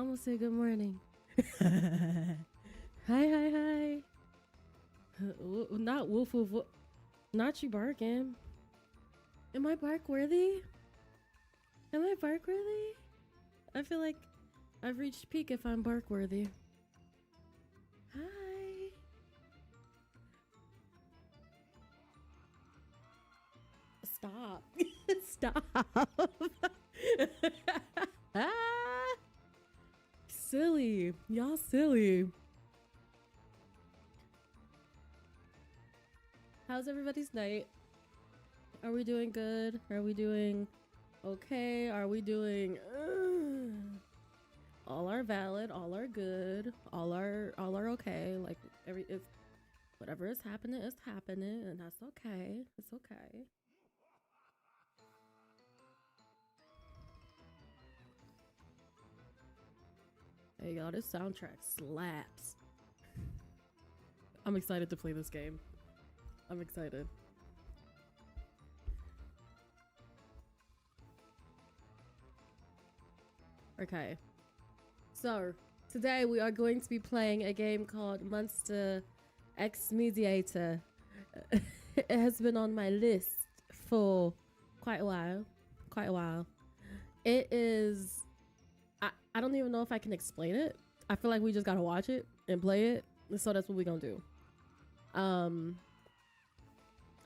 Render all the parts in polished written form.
almost said good morning. Hi, hi, hi. Not woof woof woof. Not you barking. Am I bark worthy? Am I bark worthy? I feel like I've reached peak if I'm bark worthy. Hi. Stop. Stop. Ah. Silly. Y'all silly. How's everybody's night? Are we doing good? Are we doing okay? Are we doing all are valid, all are good, all are okay. Like if whatever is happening, and that's okay. It's okay. Hey y'all, this soundtrack slaps. I'm excited to play this game. I'm excited. Okay. So, today we are going to be playing a game called Monster X Mediator. It has been on my list for quite a while. It is... I don't even know if I can explain it. I feel like we just gotta watch it and play it. So that's what we're gonna do. I'm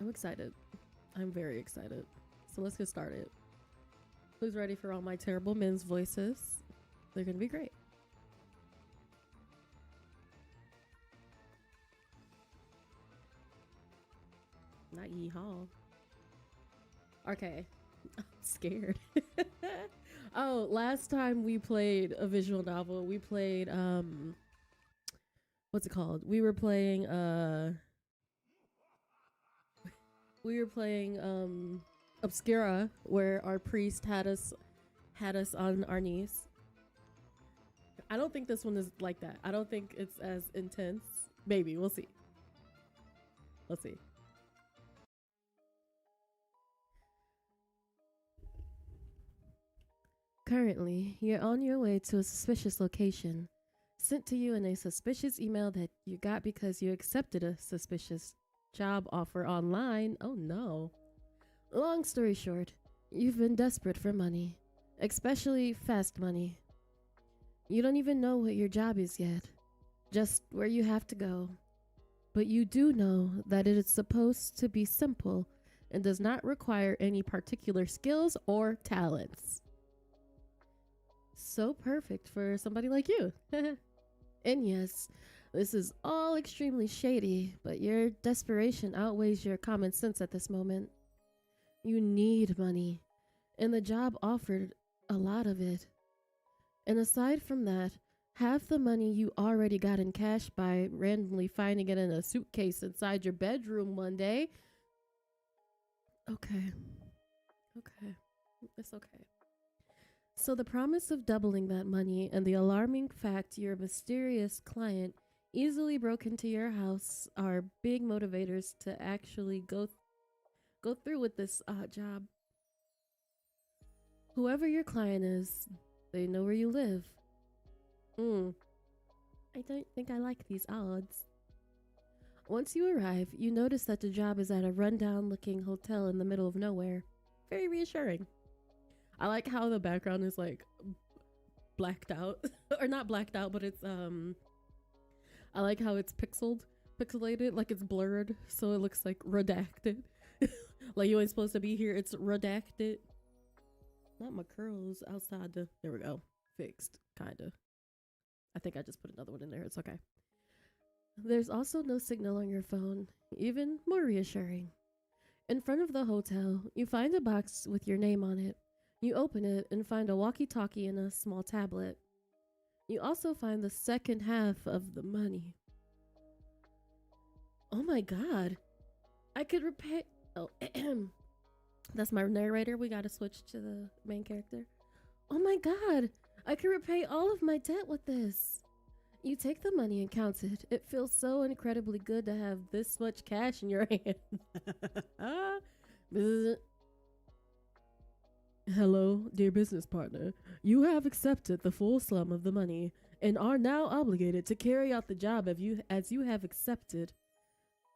excited. I'm very excited. So let's get started. Who's ready for all my terrible men's voices? They're gonna be great. Not yeehaw. Okay. I'm scared. Oh, last time we played a visual novel, we played what's it called? We were playing Obscura, where our priest had us on our knees. I don't think this one is like that. I don't think it's as intense. Maybe, we'll see. Let's see. Currently, you're on your way to a suspicious location, sent to you in a suspicious email that you got because you accepted a suspicious job offer online. Oh no. Long story short, you've been desperate for money, especially fast money. You don't even know what your job is yet, just where you have to go. But you do know that it is supposed to be simple and does not require any particular skills or talents. So perfect for somebody like you. And yes, this is all extremely shady, but your desperation outweighs your common sense at this moment. You need money, and the job offered a lot of it. And aside from that, half the money you already got in cash by randomly finding it in a suitcase inside your bedroom one day. Okay. It's okay. So the promise of doubling that money and the alarming fact your mysterious client easily broke into your house are big motivators to actually go through with this job. Whoever your client is, they know where you live. I don't think I like these odds. Once you arrive, you notice that the job is at a rundown looking hotel in the middle of nowhere. Very reassuring. I like how the background is like blacked out or not blacked out, but it's I like how it's pixelated, like it's blurred, so it looks like redacted. Like you ain't supposed to be here, it's redacted. Not my curls outside the, there we go, fixed, kinda. I think I just put another one in there, it's okay. There's also no signal on your phone, even more reassuring. In front of the hotel, you find a box with your name on it. You open it and find a walkie-talkie and a small tablet. You also find the second half of the money. Oh my god. I could repay... Oh, that's my narrator. We gotta switch to the main character. Oh my god. I could repay all of my debt with this. You take the money and count it. It feels so incredibly good to have this much cash in your hand. Hello, dear business partner. You have accepted the full sum of the money and are now obligated to carry out the job as you have accepted.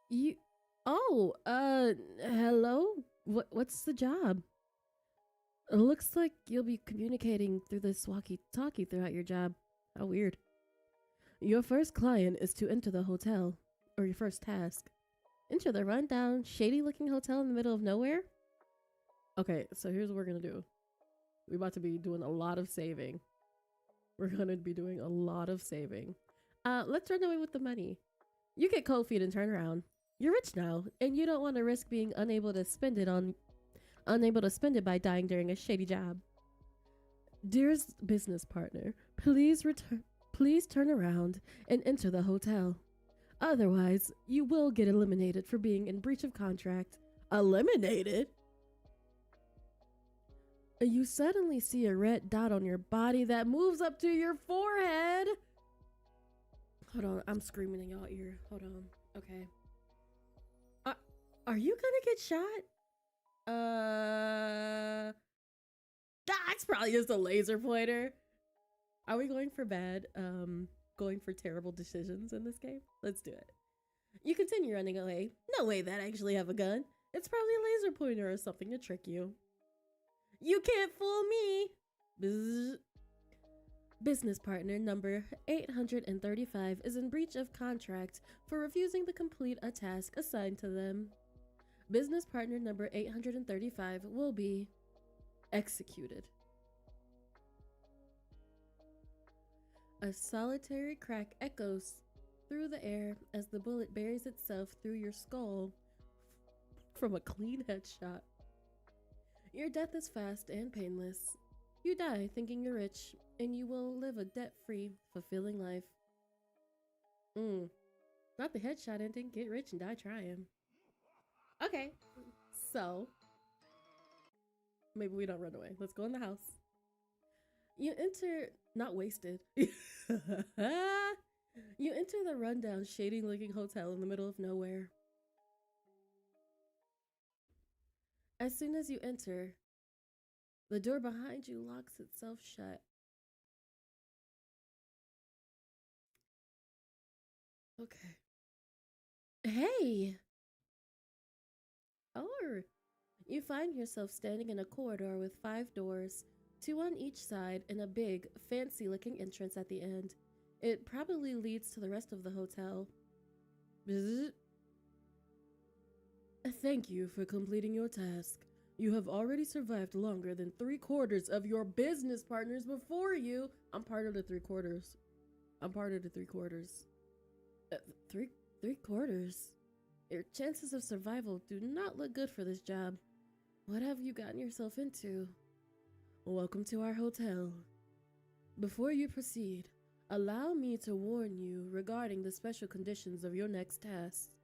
You Oh, hello? What's the job? It looks like you'll be communicating through this walkie-talkie throughout your job. How weird. Your first client is to enter the hotel, or your first task. Enter the rundown, shady-looking hotel in the middle of nowhere? Okay, so here's what we're gonna do. We're about to be doing a lot of saving. We're gonna be doing a lot of saving. Let's run away with the money. You get cold feet and turn around. You're rich now, and you don't want to risk being unable to spend it by dying during a shady job. Dearest business partner, please turn around and enter the hotel. Otherwise, you will get eliminated for being in breach of contract. Eliminated? You suddenly see a red dot on your body that moves up to your forehead. Hold on, I'm screaming in y'all ear. Hold on. Okay. Are you gonna get shot? That's probably just a laser pointer. Are we going for going for terrible decisions in this game? Let's do it. You continue running away. No way that I actually have a gun. It's probably a laser pointer or something to trick you. You can't fool me. Bzz. Business partner number 835 is in breach of contract for refusing to complete a task assigned to them. Business partner number 835 will be executed. A solitary crack echoes through the air as the bullet buries itself through your skull from a clean headshot. Your death is fast and painless. You die thinking you're rich, and you will live a debt-free, fulfilling life. Not the headshot ending. Get rich and die trying. Okay, so maybe we don't run away. Let's go in the house. You enter, not wasted. You enter the rundown, shady-looking hotel in the middle of nowhere. As soon as you enter, the door behind you locks itself shut. Okay. Hey! Or you find yourself standing in a corridor with 5 doors, 2 on each side, and a big, fancy-looking entrance at the end. It probably leads to the rest of the hotel. Bzz. Thank you for completing your task. You have already survived longer than 3/4 of your business partners before you. I'm part of the 3/4. I'm part of the 3/4. Three quarters? Your chances of survival do not look good for this job. What have you gotten yourself into? Welcome to our hotel. Before you proceed, allow me to warn you regarding the special conditions of your next task.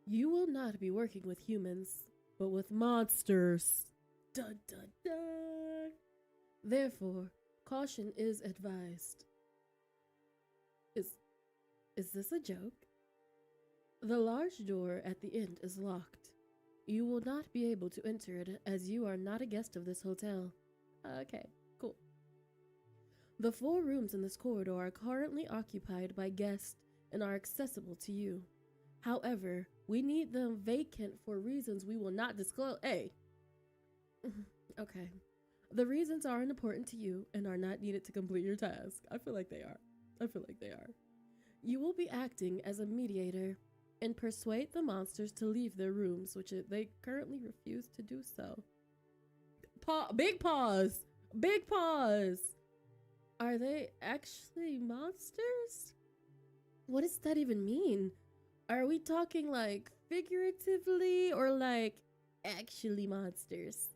You will not be working with humans, but with monsters. Dun dun dun. Therefore, caution is advised. Is this a joke? The large door at the end is locked. You will not be able to enter it as you are not a guest of this hotel. Okay, cool. The 4 rooms in this corridor are currently occupied by guests and are accessible to you. However, we need them vacant for reasons we will not disclose. Hey. Okay. The reasons are unimportant to you and are not needed to complete your task. I feel like they are. You will be acting as a mediator and persuade the monsters to leave their rooms, which they currently refuse to do so. Big pause! Big pause! Are they actually monsters? What does that even mean? Are we talking like figuratively or like actually monsters?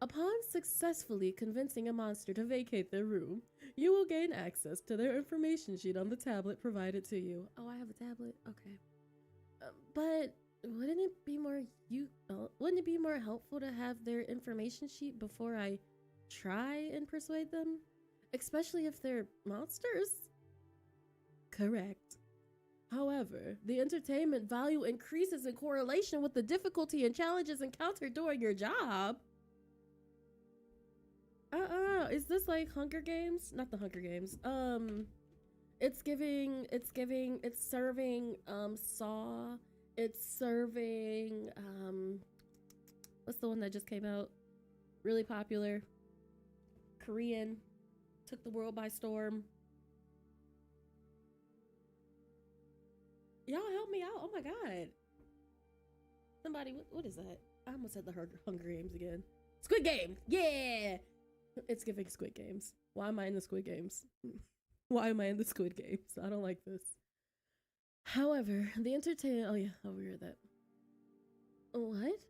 Upon successfully convincing a monster to vacate their room, you will gain access to their information sheet on the tablet provided to you. Oh, I have a tablet? Okay. But wouldn't it be more helpful to have their information sheet before I try and persuade them? Especially if they're monsters? Correct. However, the entertainment value increases in correlation with the difficulty and challenges encountered during your job. Is this like Hunger Games? Not the Hunger Games. It's serving, Saw. It's serving, what's the one that just came out? Really popular. Korean. Took the world by storm. Y'all help me out. Oh my god. Somebody, what is that? I almost said the Hunger Games again. Squid Game. Yeah. It's giving Squid Games. Why am I in the Squid Games? Why am I in the Squid Games? I don't like this. However, the entertainment. Oh yeah, I'll read that. What?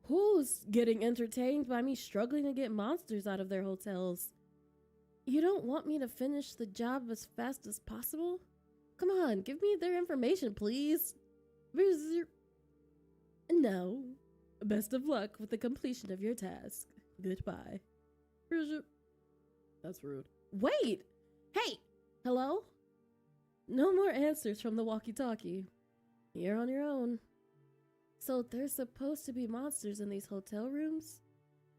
Who's getting entertained by me struggling to get monsters out of their hotels? You don't want me to finish the job as fast as possible? Come on, give me their information, please. No. Best of luck with the completion of your task. Goodbye. That's rude. Wait! Hey! Hello? No more answers from the walkie-talkie. You're on your own. So there's supposed to be monsters in these hotel rooms?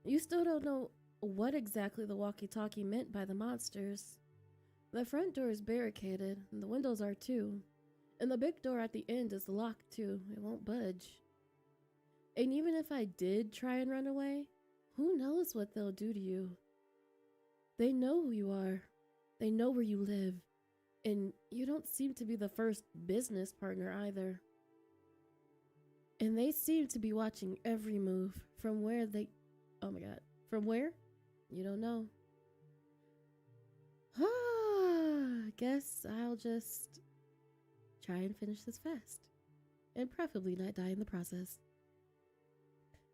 You still don't know what exactly the walkie-talkie meant by the monsters. The front door is barricaded, and the windows are too. And the big door at the end is locked too. It won't budge. And even if I did try and run away, who knows what they'll do to you? They know who you are. They know where you live. And you don't seem to be the first business partner either. And they seem to be watching every move from where they... Oh my god. From where? You don't know. Guess I'll just try and finish this fast. And preferably not die in the process.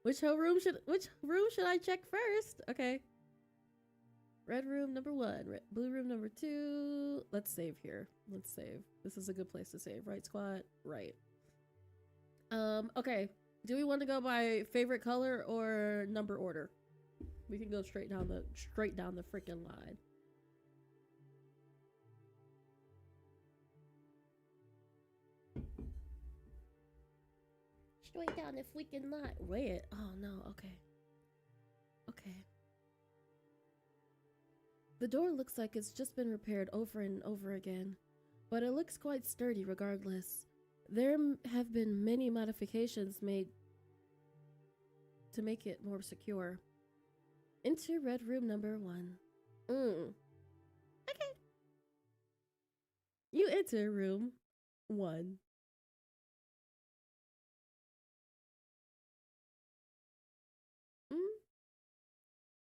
Which room should I check first? Okay. Red room number 1. Blue room number 2. Let's save here. Let's save. This is a good place to save. Right, squad? Right. Okay. Do we want to go by favorite color or number order? We can go straight down the freaking line. Straight down the freaking line. Wait. Oh no. Okay. Okay. The door looks like it's just been repaired over and over again, but it looks quite sturdy regardless. There have been many modifications made to make it more secure. Enter red room number 1. Okay. You enter room 1.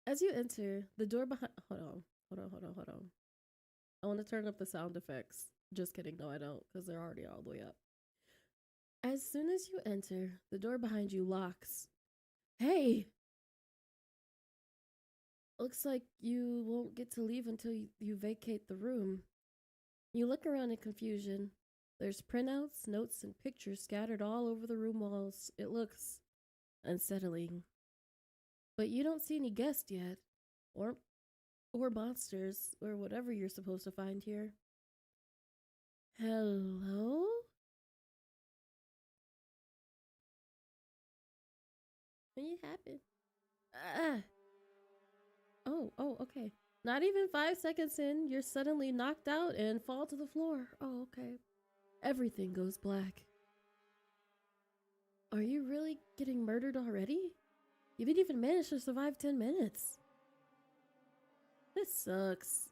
As you enter, the door behind... Hold on. I want to turn up the sound effects. Just kidding. No, I don't, because they're already all the way up. As soon as you enter, the door behind you locks. Hey! Looks like you won't get to leave until you vacate the room. You look around in confusion. There's printouts, notes, and pictures scattered all over the room walls. It looks unsettling. But you don't see any guests yet. Or monsters, or whatever you're supposed to find here. Hello? What happened? Oh, okay. Not even 5 seconds in, you're suddenly knocked out and fall to the floor. Oh, okay. Everything goes black. Are you really getting murdered already? You didn't even manage to survive 10 minutes. This sucks.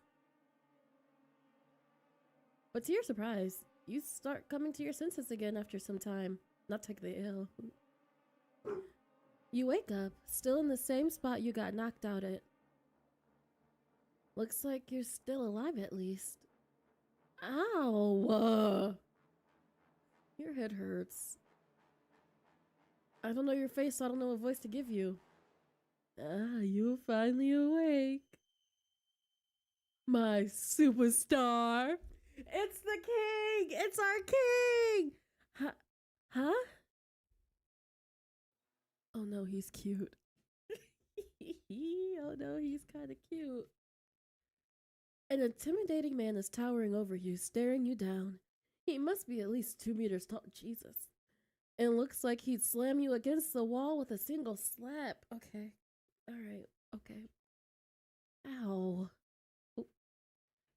But to your surprise, you start coming to your senses again after some time. Not technically ill. You wake up, still in the same spot you got knocked out at. Looks like you're still alive at least. Ow! Your head hurts. I don't know your face, so I don't know what voice to give you. You're finally awake. My superstar. It's the king! It's our king! Huh? Oh no, he's cute. Oh no, he's kind of cute. An intimidating man is towering over you, staring you down. He must be at least 2 meters tall. Jesus. It looks like he'd slam you against the wall with a single slap. Okay. Alright. Okay. Ow. Ooh.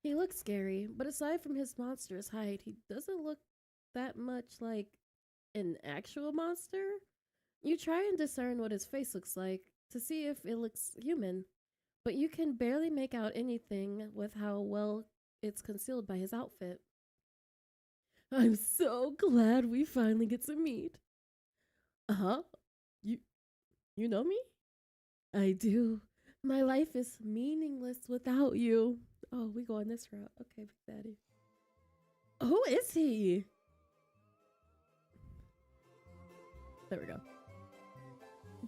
He looks scary, but aside from his monstrous height, he doesn't look that much like an actual monster. You try and discern what his face looks like to see if it looks human, but you can barely make out anything with how well it's concealed by his outfit. I'm so glad we finally get to meet. Uh-huh. You you know me? I do. My life is meaningless without you. Oh, we go on this route. Okay, Big Daddy. Who is he? There we go.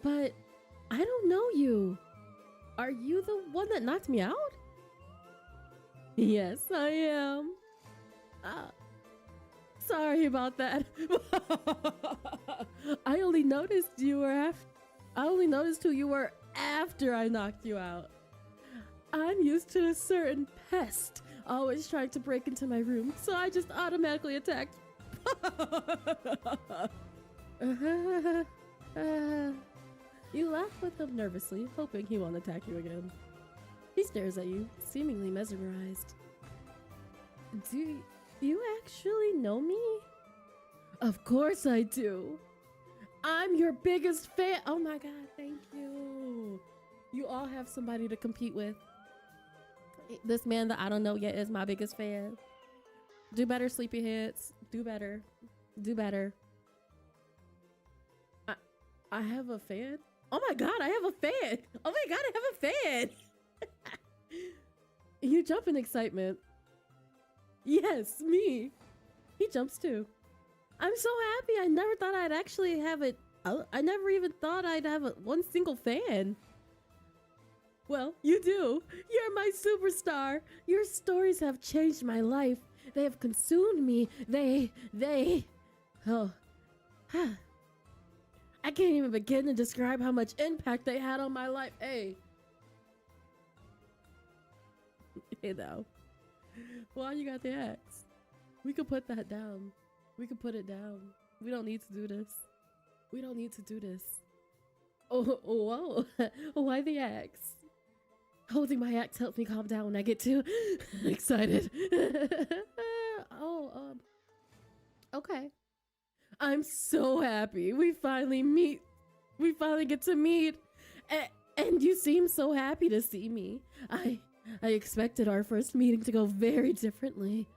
But I don't know you. Are you the one that knocked me out? Yes, I am. Sorry about that. I only noticed who you were after I knocked you out. I'm used to a certain pest always trying to break into my room, so I just automatically attacked. You laugh with him nervously, hoping he won't attack you again. He stares at you, seemingly mesmerized. Do you actually know me? Of course I do. I'm your biggest fan. Oh my god, thank you. You all have somebody to compete with. This man that I don't know yet is my biggest fan. Do better, sleepyheads. Do better. Do better. I have a fan? Oh my god, I have a fan! Oh my god, I have a fan! You jump in excitement. Yes, me. He jumps too. I'm so happy. I never thought I'd actually have it. I never even thought I'd have one single fan. Well, you do. You're my superstar. Your stories have changed my life. They have consumed me. Oh. I can't even begin to describe how much impact they had on my life. Hey. Hey now. Why you got the axe? We could put that down. We could put it down. We don't need to do this. We don't need to do this. Oh, whoa. Why the axe? Holding my axe helps me calm down when I get too excited. Okay. I'm so happy. We finally meet. We finally get to meet. And you seem so happy to see me. I expected our first meeting to go very differently.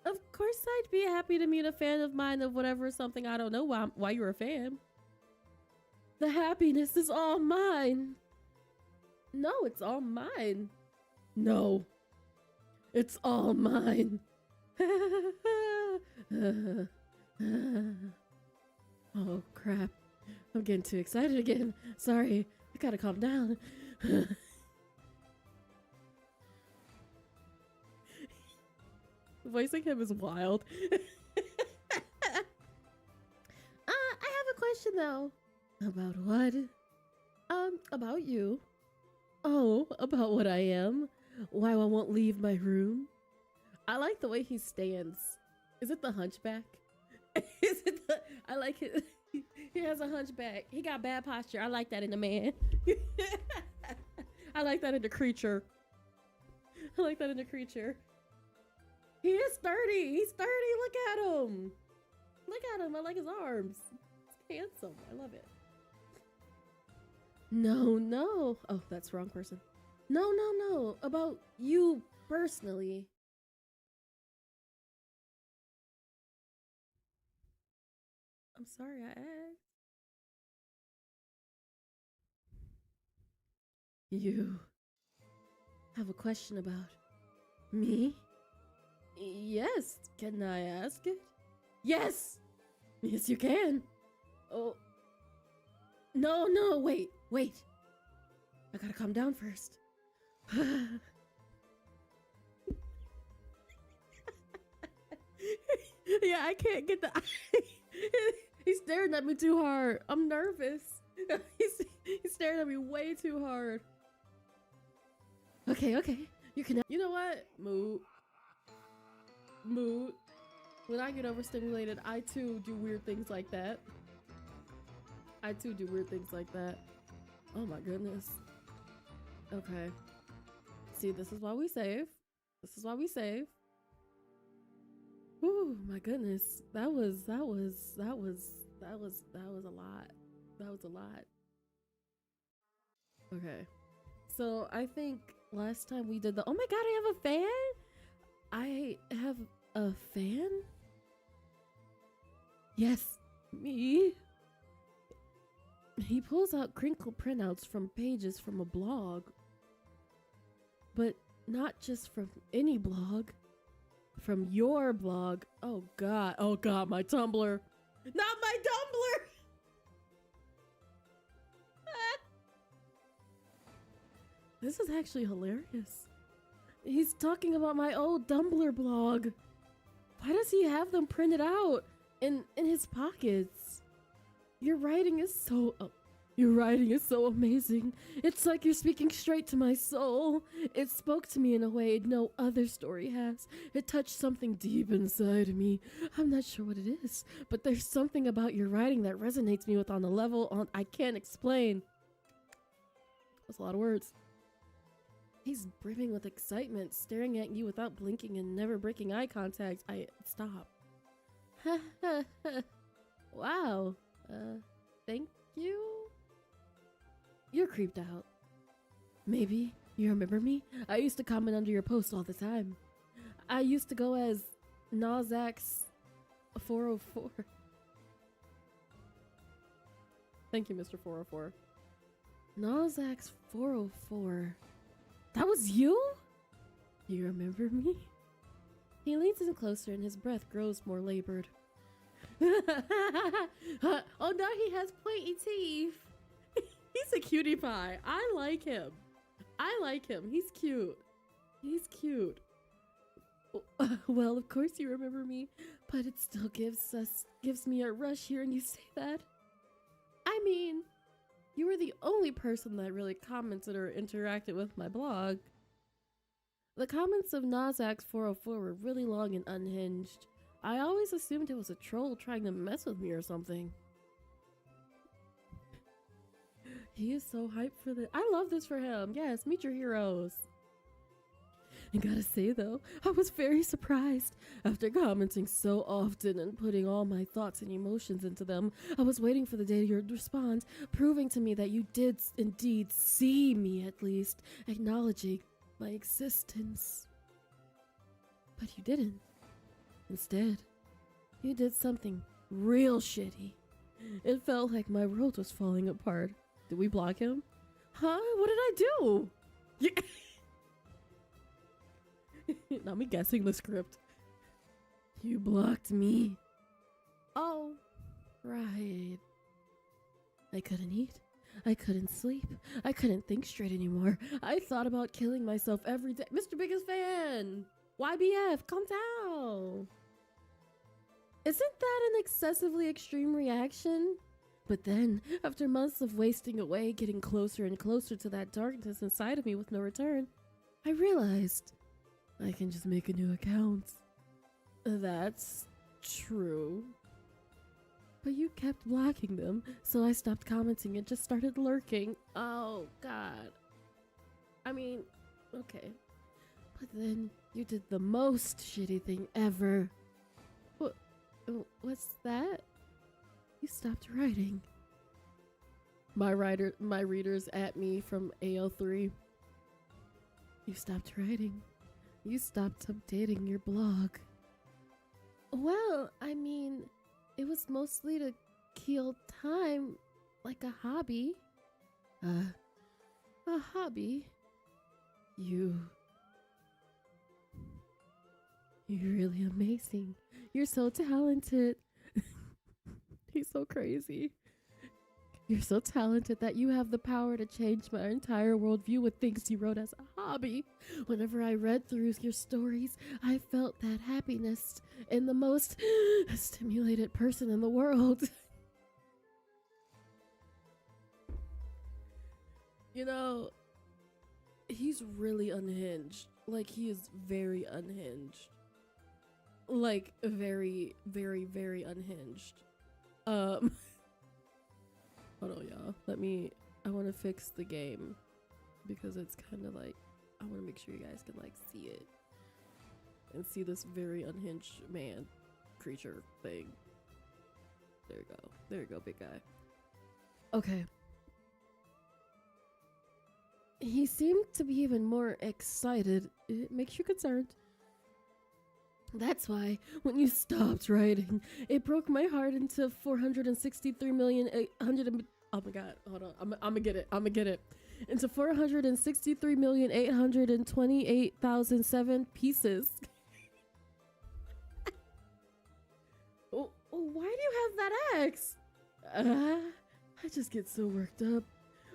Of course I'd be happy to meet a fan of mine of whatever something I don't know why you're a fan. The happiness is all mine. No, it's all mine. No. It's all mine. Oh crap. I'm getting too excited again. Sorry. I gotta calm down. Voicing him is wild. I have a question though. About what? About you. Oh, about what I am? Why I won't leave my room? I like the way he stands. Is it the hunchback? Is it the... I like it. He has a hunchback. He got bad posture. I like that in a man. I like that in the creature. I like that in the creature. He is sturdy. He's sturdy. Look at him. Look at him. I like his arms. He's handsome. I love it. No. Oh, that's the wrong person. No. About you personally. I'm sorry I asked. You have a question about me? Yes. Can I ask it? Yes. Yes, you can. Oh. No, wait. I gotta calm down first. Yeah, I can't get the... He's staring at me too hard. I'm nervous. He's staring at me way too hard. Okay. You know what? Move. mood. When I get overstimulated, I too do weird things like that. I too do weird things like that. Oh my goodness. Okay. See, this is why we save. This is why we save. Ooh, my goodness. That was a lot. That was a lot. Okay. So I think last time we did the, oh my god, I have a fan? I have a fan? Yes, me. He pulls out crinkle printouts from pages from a blog. But not just from any blog. From your blog. Oh god, my Tumblr. Not my Tumblr! This is actually hilarious. He's talking about my old Tumblr blog. Why does he have them printed out in his pockets? Your writing is so amazing. It's like you're speaking straight to my soul. It spoke to me in a way no other story has. It touched something deep inside of me. I'm not sure what it is, but there's something about your writing that resonates me with on a level I can't explain. That's a lot of words. He's brimming with excitement, staring at you without blinking and never breaking eye contact. Stop. Wow. Thank you? You're creeped out. Maybe you remember me? I used to comment under your posts all the time. I used to go as Nazax404. Thank you, Mr. 404. Nazax404. That was you? You remember me? He leans in closer and his breath grows more labored. Oh no, he has pointy teeth. He's a cutie pie. I like him. He's cute. Well, of course you remember me, but it still gives me a rush hearing you say that. I mean, you were the only person that really commented or interacted with my blog. The comments of Nazax404 were really long and unhinged. I always assumed it was a troll trying to mess with me or something. He is so hyped for this. I love this for him. Yes, meet your heroes. I gotta say though, I was very surprised. After commenting so often and putting all my thoughts and emotions into them, I was waiting for the day you'd respond, proving to me that you did indeed see me at least, acknowledging my existence. But you didn't. Instead, you did something real shitty. It felt like my world was falling apart. Did we block him? Huh? What did I do? Yeah. Not me guessing the script. You blocked me. Oh, right. I couldn't eat. I couldn't sleep. I couldn't think straight anymore. I thought about killing myself every day. Mr. Biggest Fan! YBF, calm down. Isn't that an excessively extreme reaction? But then, after months of wasting away, getting closer and closer to that darkness inside of me with no return, I realized I can just make a new account. That's true. But you kept blocking them, so I stopped commenting and just started lurking. Oh, God. I mean, okay. But then you did the most shitty thing ever. What's that? You stopped writing. My readers at me from AO3. You stopped writing. You stopped updating your blog. Well, I mean, it was mostly to kill time, like a hobby. A hobby? You're really amazing. You're so talented. He's so crazy. You're so talented that you have the power to change my entire worldview with things you wrote as a hobby. Whenever I read through your stories, I felt that happiness in the most stimulated person in the world. You know, he's really unhinged. Like, he is very unhinged. like very, very, very unhinged. Hold on, y'all. I want to fix the game because it's kind of like, I want to make sure you guys can like see it and see this very unhinged man creature thing. There you go. There you go, big guy. Okay. He seemed to be even more excited. It makes you concerned. That's why, when you stopped writing, it broke my heart into 463,800. Oh my god, hold on. I'm gonna get it. Into 463,828,007 pieces. Oh, why do you have that X? I just get so worked up.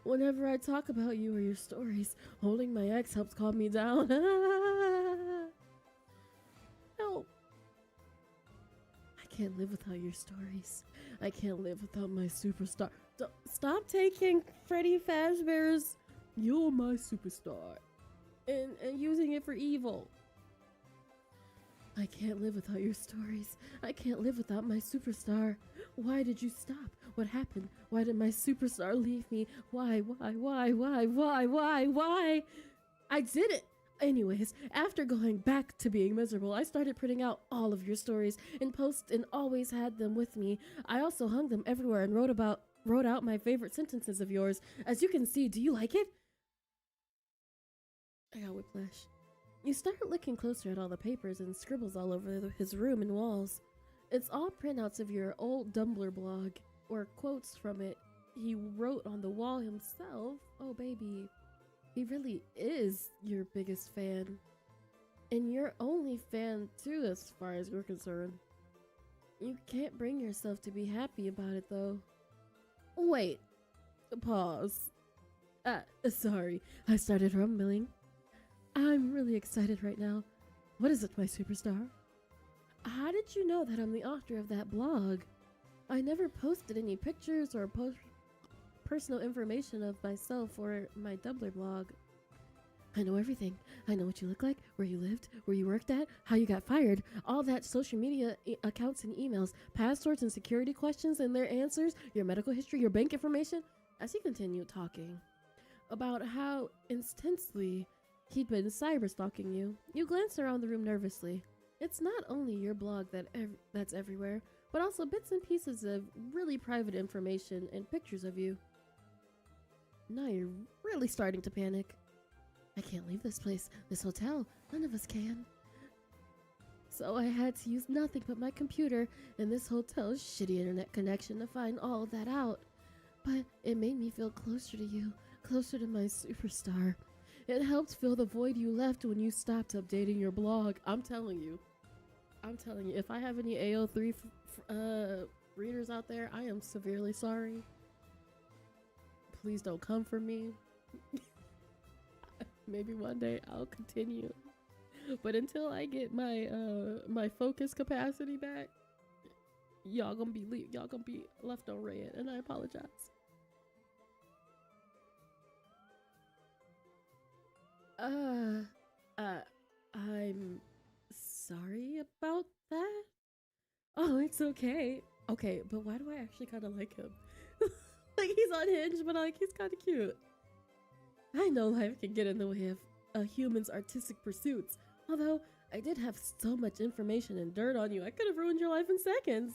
Whenever I talk about you or your stories, holding my X helps calm me down. Help. I can't live without your stories. I can't live without my superstar. Stop taking Freddy Fazbear's "You're my superstar" and using it for evil. I can't live without your stories. I can't live without my superstar. Why did you stop? What happened? Why did my superstar leave me? Why? I did it! Anyways, after going back to being miserable, I started printing out all of your stories in posts and always had them with me. I also hung them everywhere and wrote out my favorite sentences of yours. As you can see, do you like it? I got whiplash. You start looking closer at all the papers and scribbles all over his room and walls. It's all printouts of your old Tumblr blog, or quotes from it he wrote on the wall himself. Oh baby, he really is your biggest fan. And your only fan too, as far as you're concerned. You can't bring yourself to be happy about it though. Wait, pause. Sorry, I started rumbling. I'm really excited right now. What is it, my superstar? How did you know that I'm the author of that blog? I never posted any pictures or personal information of myself or my Tumblr blog. I know everything. I know what you look like, where you lived, where you worked at, how you got fired, all that social media accounts and emails, passwords and security questions and their answers, your medical history, your bank information. As he continued talking about how intensely he'd been cyber-stalking you, you glance around the room nervously. It's not only your blog that's everywhere, but also bits and pieces of really private information and pictures of you. Now you're really starting to panic. I can't leave this place, this hotel. None of us can. So I had to use nothing but my computer and this hotel's shitty internet connection to find all of that out. But it made me feel closer to you, closer to my superstar. It helped fill the void you left when you stopped updating your blog. I'm telling you, if I have any AO3 readers out there, I am severely sorry. Please don't come for me. Maybe one day I'll continue. But until I get my my focus capacity back, y'all gonna be left on red, and I apologize. I'm sorry about that. Oh, it's okay. Okay, but why do I actually kind of like him? Like, he's unhinged, but like, he's kind of cute. I know life can get in the way of a human's artistic pursuits. Although, I did have so much information and dirt on you, I could have ruined your life in seconds.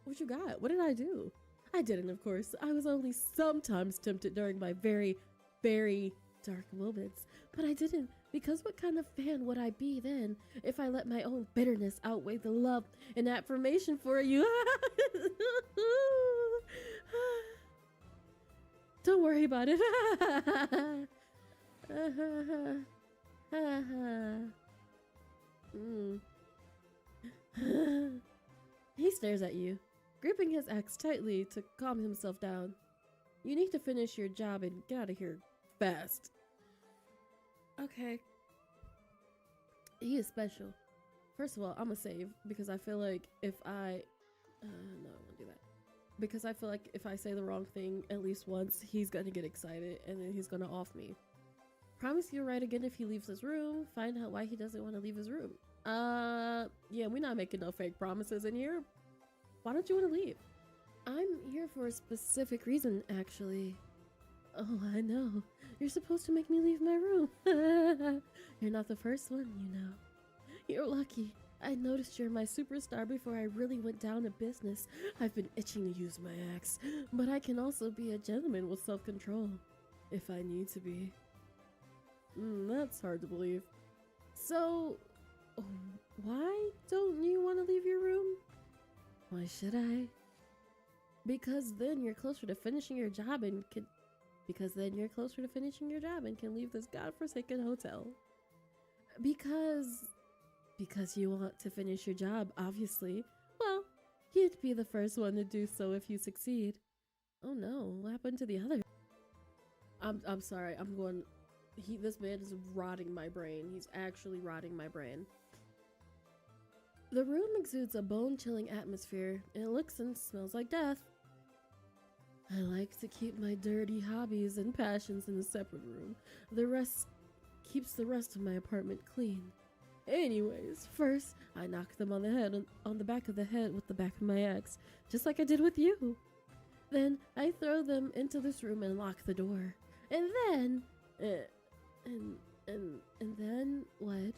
What you got? What did I do? I didn't, of course. I was only sometimes tempted during my very, very dark moments. But I didn't, because what kind of fan would I be then if I let my own bitterness outweigh the love and affirmation for you? Don't worry about it. He stares at you, gripping his axe tightly to calm himself down. You need to finish your job and get out of here fast. Okay. He is special. First of all, I'm gonna save because I feel like if I no, I won't do that. Because I feel like if I say the wrong thing at least once, he's gonna get excited and then he's gonna off me. Promise you'll write again if he leaves his room. Find out why he doesn't want to leave his room. Yeah, we're not making no fake promises in here. Why don't you want to leave? I'm here for a specific reason, actually. Oh, I know. You're supposed to make me leave my room. You're not the first one, you know. You're lucky. I noticed you're my superstar before I really went down to business. I've been itching to use my axe, but I can also be a gentleman with self-control, if I need to be. That's hard to believe. So, why don't you want to leave your room? Why should I? Because then you're closer to finishing your job and can... Because then you're closer to finishing your job and can leave this godforsaken hotel. Because you want to finish your job, obviously. Well, you'd be the first one to do so if you succeed. Oh no, what happened to the other? I'm sorry, I'm going... This man is rotting my brain. He's actually rotting my brain. The room exudes a bone-chilling atmosphere. It looks and smells like death. I like to keep my dirty hobbies and passions in a separate room. The rest keeps the rest of my apartment clean. Anyways, first, I knock them on the back of the head with the back of my axe, just like I did with you. Then, I throw them into this room and lock the door. And then, and then, what?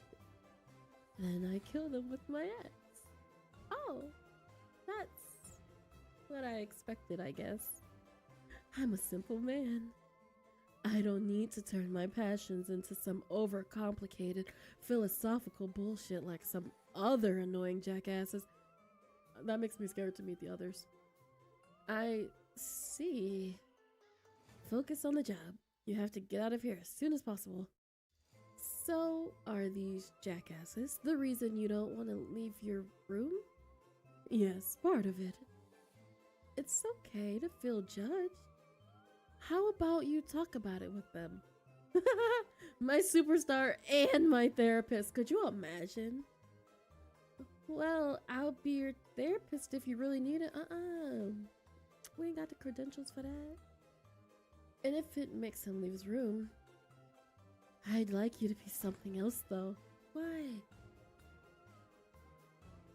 Then I kill them with my axe. Oh, that's what I expected, I guess. I'm a simple man. I don't need to turn my passions into some overcomplicated philosophical bullshit like some other annoying jackasses. That makes me scared to meet the others. I see. Focus on the job. You have to get out of here as soon as possible. So, are these jackasses the reason you don't want to leave your room? Yes, part of it. It's okay to feel judged. How about you talk about it with them? My superstar and my therapist, could you imagine? Well, I'll be your therapist if you really need it. We ain't got the credentials for that. And if it makes him leave his room, I'd like you to be something else though. Why?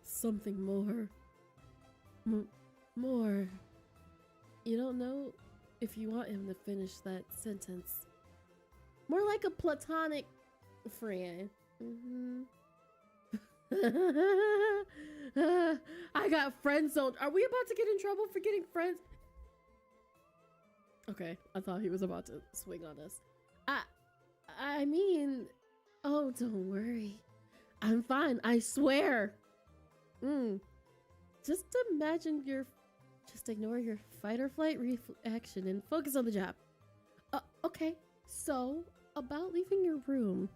Something more. More. You don't know if you want him to finish that sentence. More like a platonic friend. I got friend zoned. Are we about to get in trouble for getting friends? Okay, I thought he was about to swing on us. I mean, oh, don't worry. I'm fine, I swear. Just ignore your fight or flight reaction and focus on the job. Okay, so about leaving your room.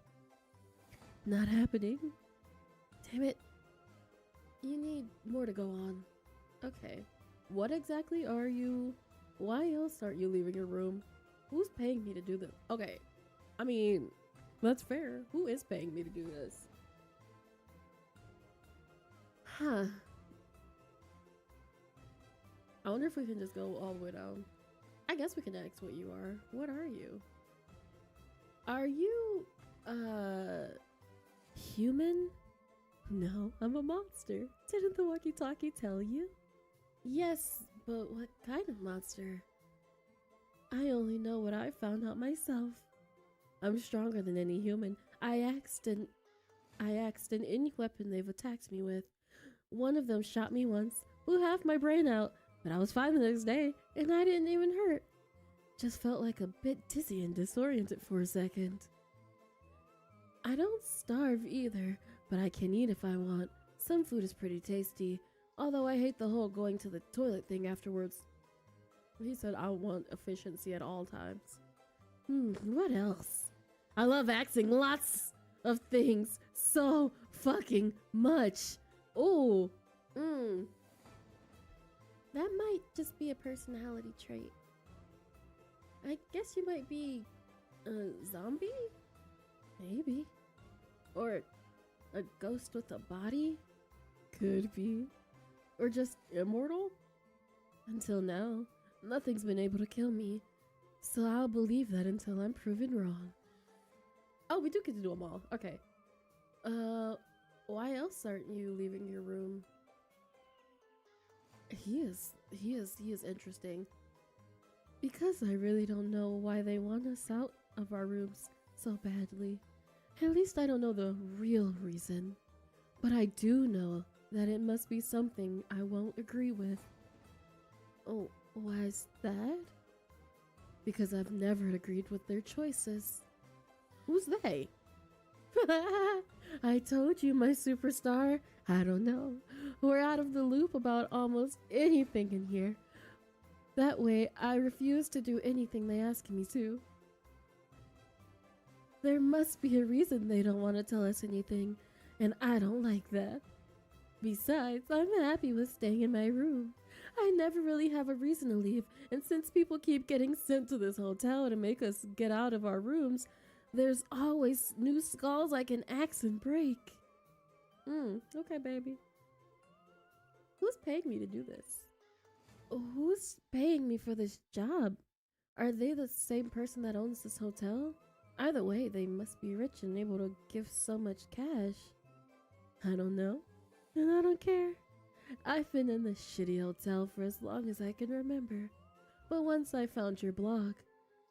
Not happening. Damn it. You need more to go on. Okay, what exactly are you? Why else aren't you leaving your room? Who's paying me to do this? Okay, I mean, that's fair. Who is paying me to do this? Huh. I wonder if we can just go all the way down. I guess we can ask what you are. What are you? Are you, human? No, I'm a monster. Didn't the walkie-talkie tell you? Yes, but what kind of monster? I only know what I found out myself. I'm stronger than any human. I axed any weapon they've attacked me with. One of them shot me once, blew half my brain out, but I was fine the next day, and I didn't even hurt. Just felt like a bit dizzy and disoriented for a second. I don't starve either, but I can eat if I want. Some food is pretty tasty, although I hate the whole going to the toilet thing afterwards. He said I want efficiency at all times. What else? I love axing lots of things so fucking much. Ooh. That might just be a personality trait. I guess you might be a zombie? Maybe. Or a ghost with a body? Could be. Or just immortal? Until now, nothing's been able to kill me. So I'll believe that until I'm proven wrong. Oh, we do get to do them all. Okay. Why else aren't you leaving your room? He is interesting. Because I really don't know why they want us out of our rooms so badly. At least I don't know the real reason. But I do know that it must be something I won't agree with. Oh, why's that? Because I've never agreed with their choices. Who's they? I told you, my superstar. I don't know. We're out of the loop about almost anything in here. That way, I refuse to do anything they ask me to. There must be a reason they don't want to tell us anything, and I don't like that. Besides, I'm happy with staying in my room. I never really have a reason to leave, and since people keep getting sent to this hotel to make us get out of our rooms, there's always new skulls I can axe and break. Okay, baby. Who's paying me to do this? Who's paying me for this job? Are they the same person that owns this hotel? Either way, they must be rich and able to give so much cash. I don't know, and I don't care. I've been in this shitty hotel for as long as I can remember. But once I found your blog,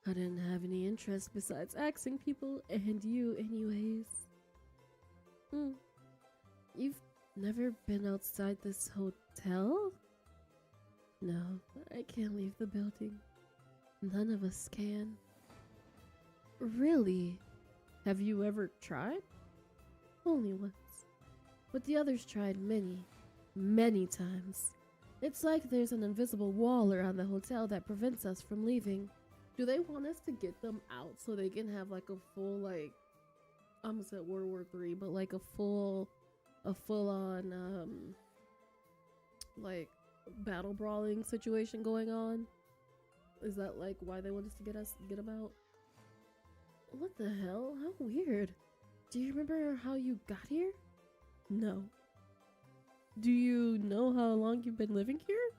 I didn't have any interest besides axing people and you anyways. You've never been outside this hotel? No, I can't leave the building. None of us can. Really? Have you ever tried? Only once. But the others tried many times. It's like there's an invisible wall around the hotel that prevents us from leaving. Do they want us to get them out so they can have like a full, like, I almost said World War III, but like a full on, like, battle brawling situation going on? Is that like why they want us to get them out? What the hell? How weird. Do you remember how you got here? No. Do you know how long you've been living here?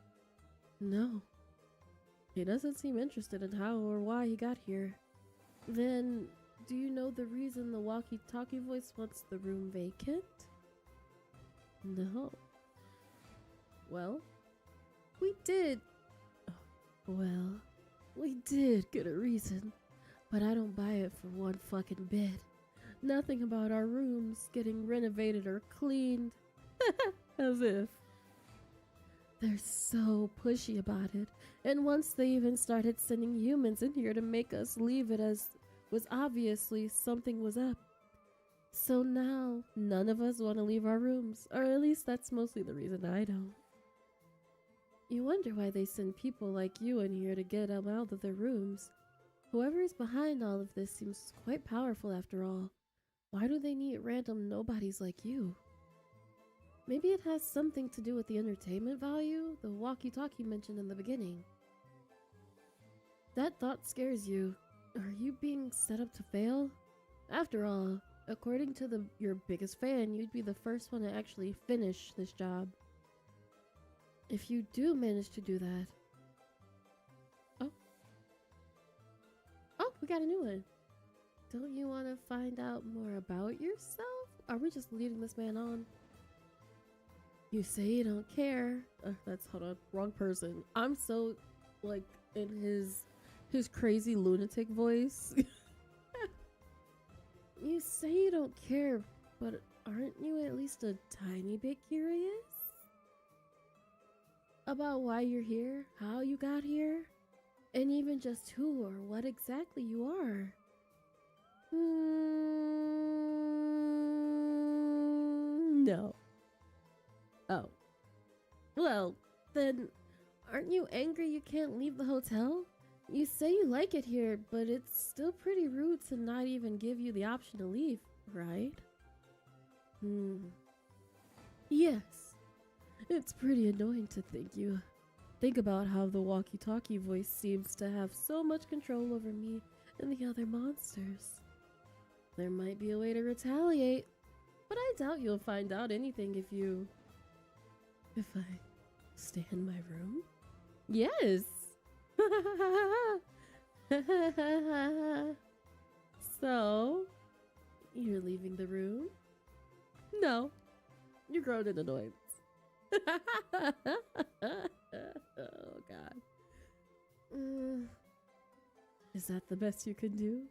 No. He doesn't seem interested in how or why he got here. Then, do you know the reason the walkie-talkie voice wants the room vacant? No. Well, we did get a reason, but I don't buy it for one fucking bit. Nothing about our rooms getting renovated or cleaned. As if. They're so pushy about it, and once they even started sending humans in here to make us leave it, as was obviously something was up. So now, none of us want to leave our rooms, or at least that's mostly the reason I don't. You wonder why they send people like you in here to get them out of their rooms. Whoever is behind all of this seems quite powerful after all. Why do they need random nobodies like you? Maybe it has something to do with the entertainment value the walkie-talkie mentioned in the beginning. That thought scares you. Are you being set up to fail? After all, according to your biggest fan, you'd be the first one to actually finish this job. If you do manage to do that... Oh, we got a new one. Don't you want to find out more about yourself? Are we just leading this man on? You say you don't care. Hold on, wrong person. I'm so, like, in his crazy lunatic voice. You say you don't care, but aren't you at least a tiny bit curious? About why you're here, how you got here, and even just who or what exactly you are. No. Oh. Well, then, aren't you angry you can't leave the hotel? You say you like it here, but it's still pretty rude to not even give you the option to leave, right? Yes. It's pretty annoying to think about how the walkie-talkie voice seems to have so much control over me and the other monsters. There might be a way to retaliate, but I doubt you'll find out anything if I stay in my room. Yes! So, you're leaving the room? No, You grown in annoyance. Oh God. Is that the best you can do?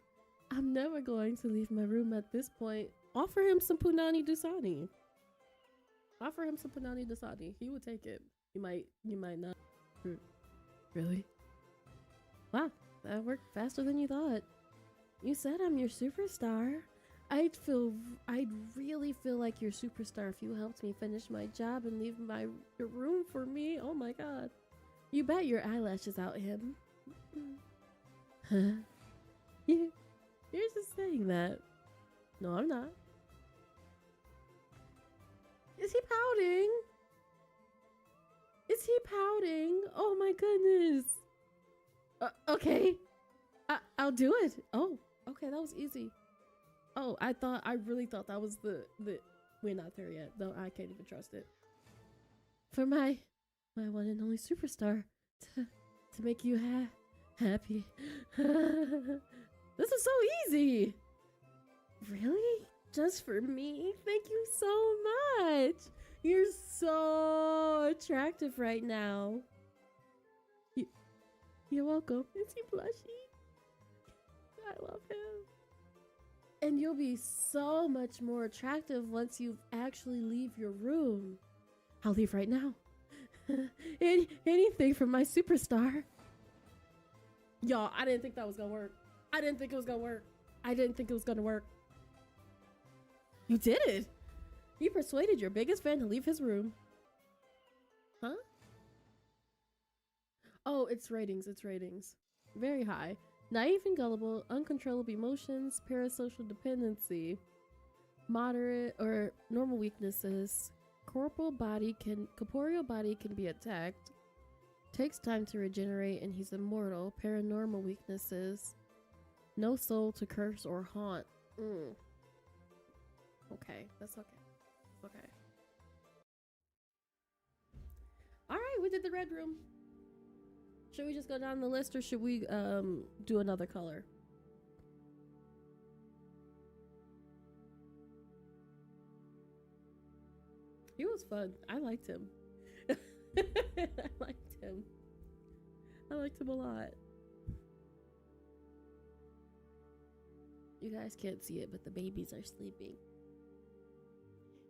I'm never going to leave my room at this point. Offer him some punani dasani. Offer him some punani dasani. He would take it. You might not. Really? Wow, that worked faster than you thought. You said I'm your superstar. I'd really feel like your superstar if you helped me finish my job and leave your room for me. Oh my God. You bet your eyelashes out him. Huh? You're just saying that. No, I'm not. Is he pouting? Is he pouting? Oh my goodness. Okay. I'll do it. Oh, okay, that was easy. Oh, I really thought that was the we're not there yet. No, I can't even trust it. For my one and only superstar to make you happy. This is so easy. Really? Just for me? Thank you so much. You're so attractive right now. You're welcome. Is he blushy? I love him. And you'll be so much more attractive once you actually leave your room. I'll leave right now. Anything from my superstar. Y'all, I didn't think that was gonna work. I didn't think it was gonna work. I didn't think it was gonna work. You did it. You persuaded your biggest fan to leave his room. Huh? Oh, it's ratings. It's ratings. Very high. Naive and gullible, uncontrollable emotions, parasocial dependency, moderate or normal weaknesses, corporeal body can be attacked, takes time to regenerate, and he's immortal. Paranormal weaknesses, no soul to curse or haunt. Okay, that's okay. That's okay. All right, we did the red room. Should we just go down the list, or should we do another color? He was fun. I liked him. I liked him. I liked him a lot. You guys can't see it, but the babies are sleeping.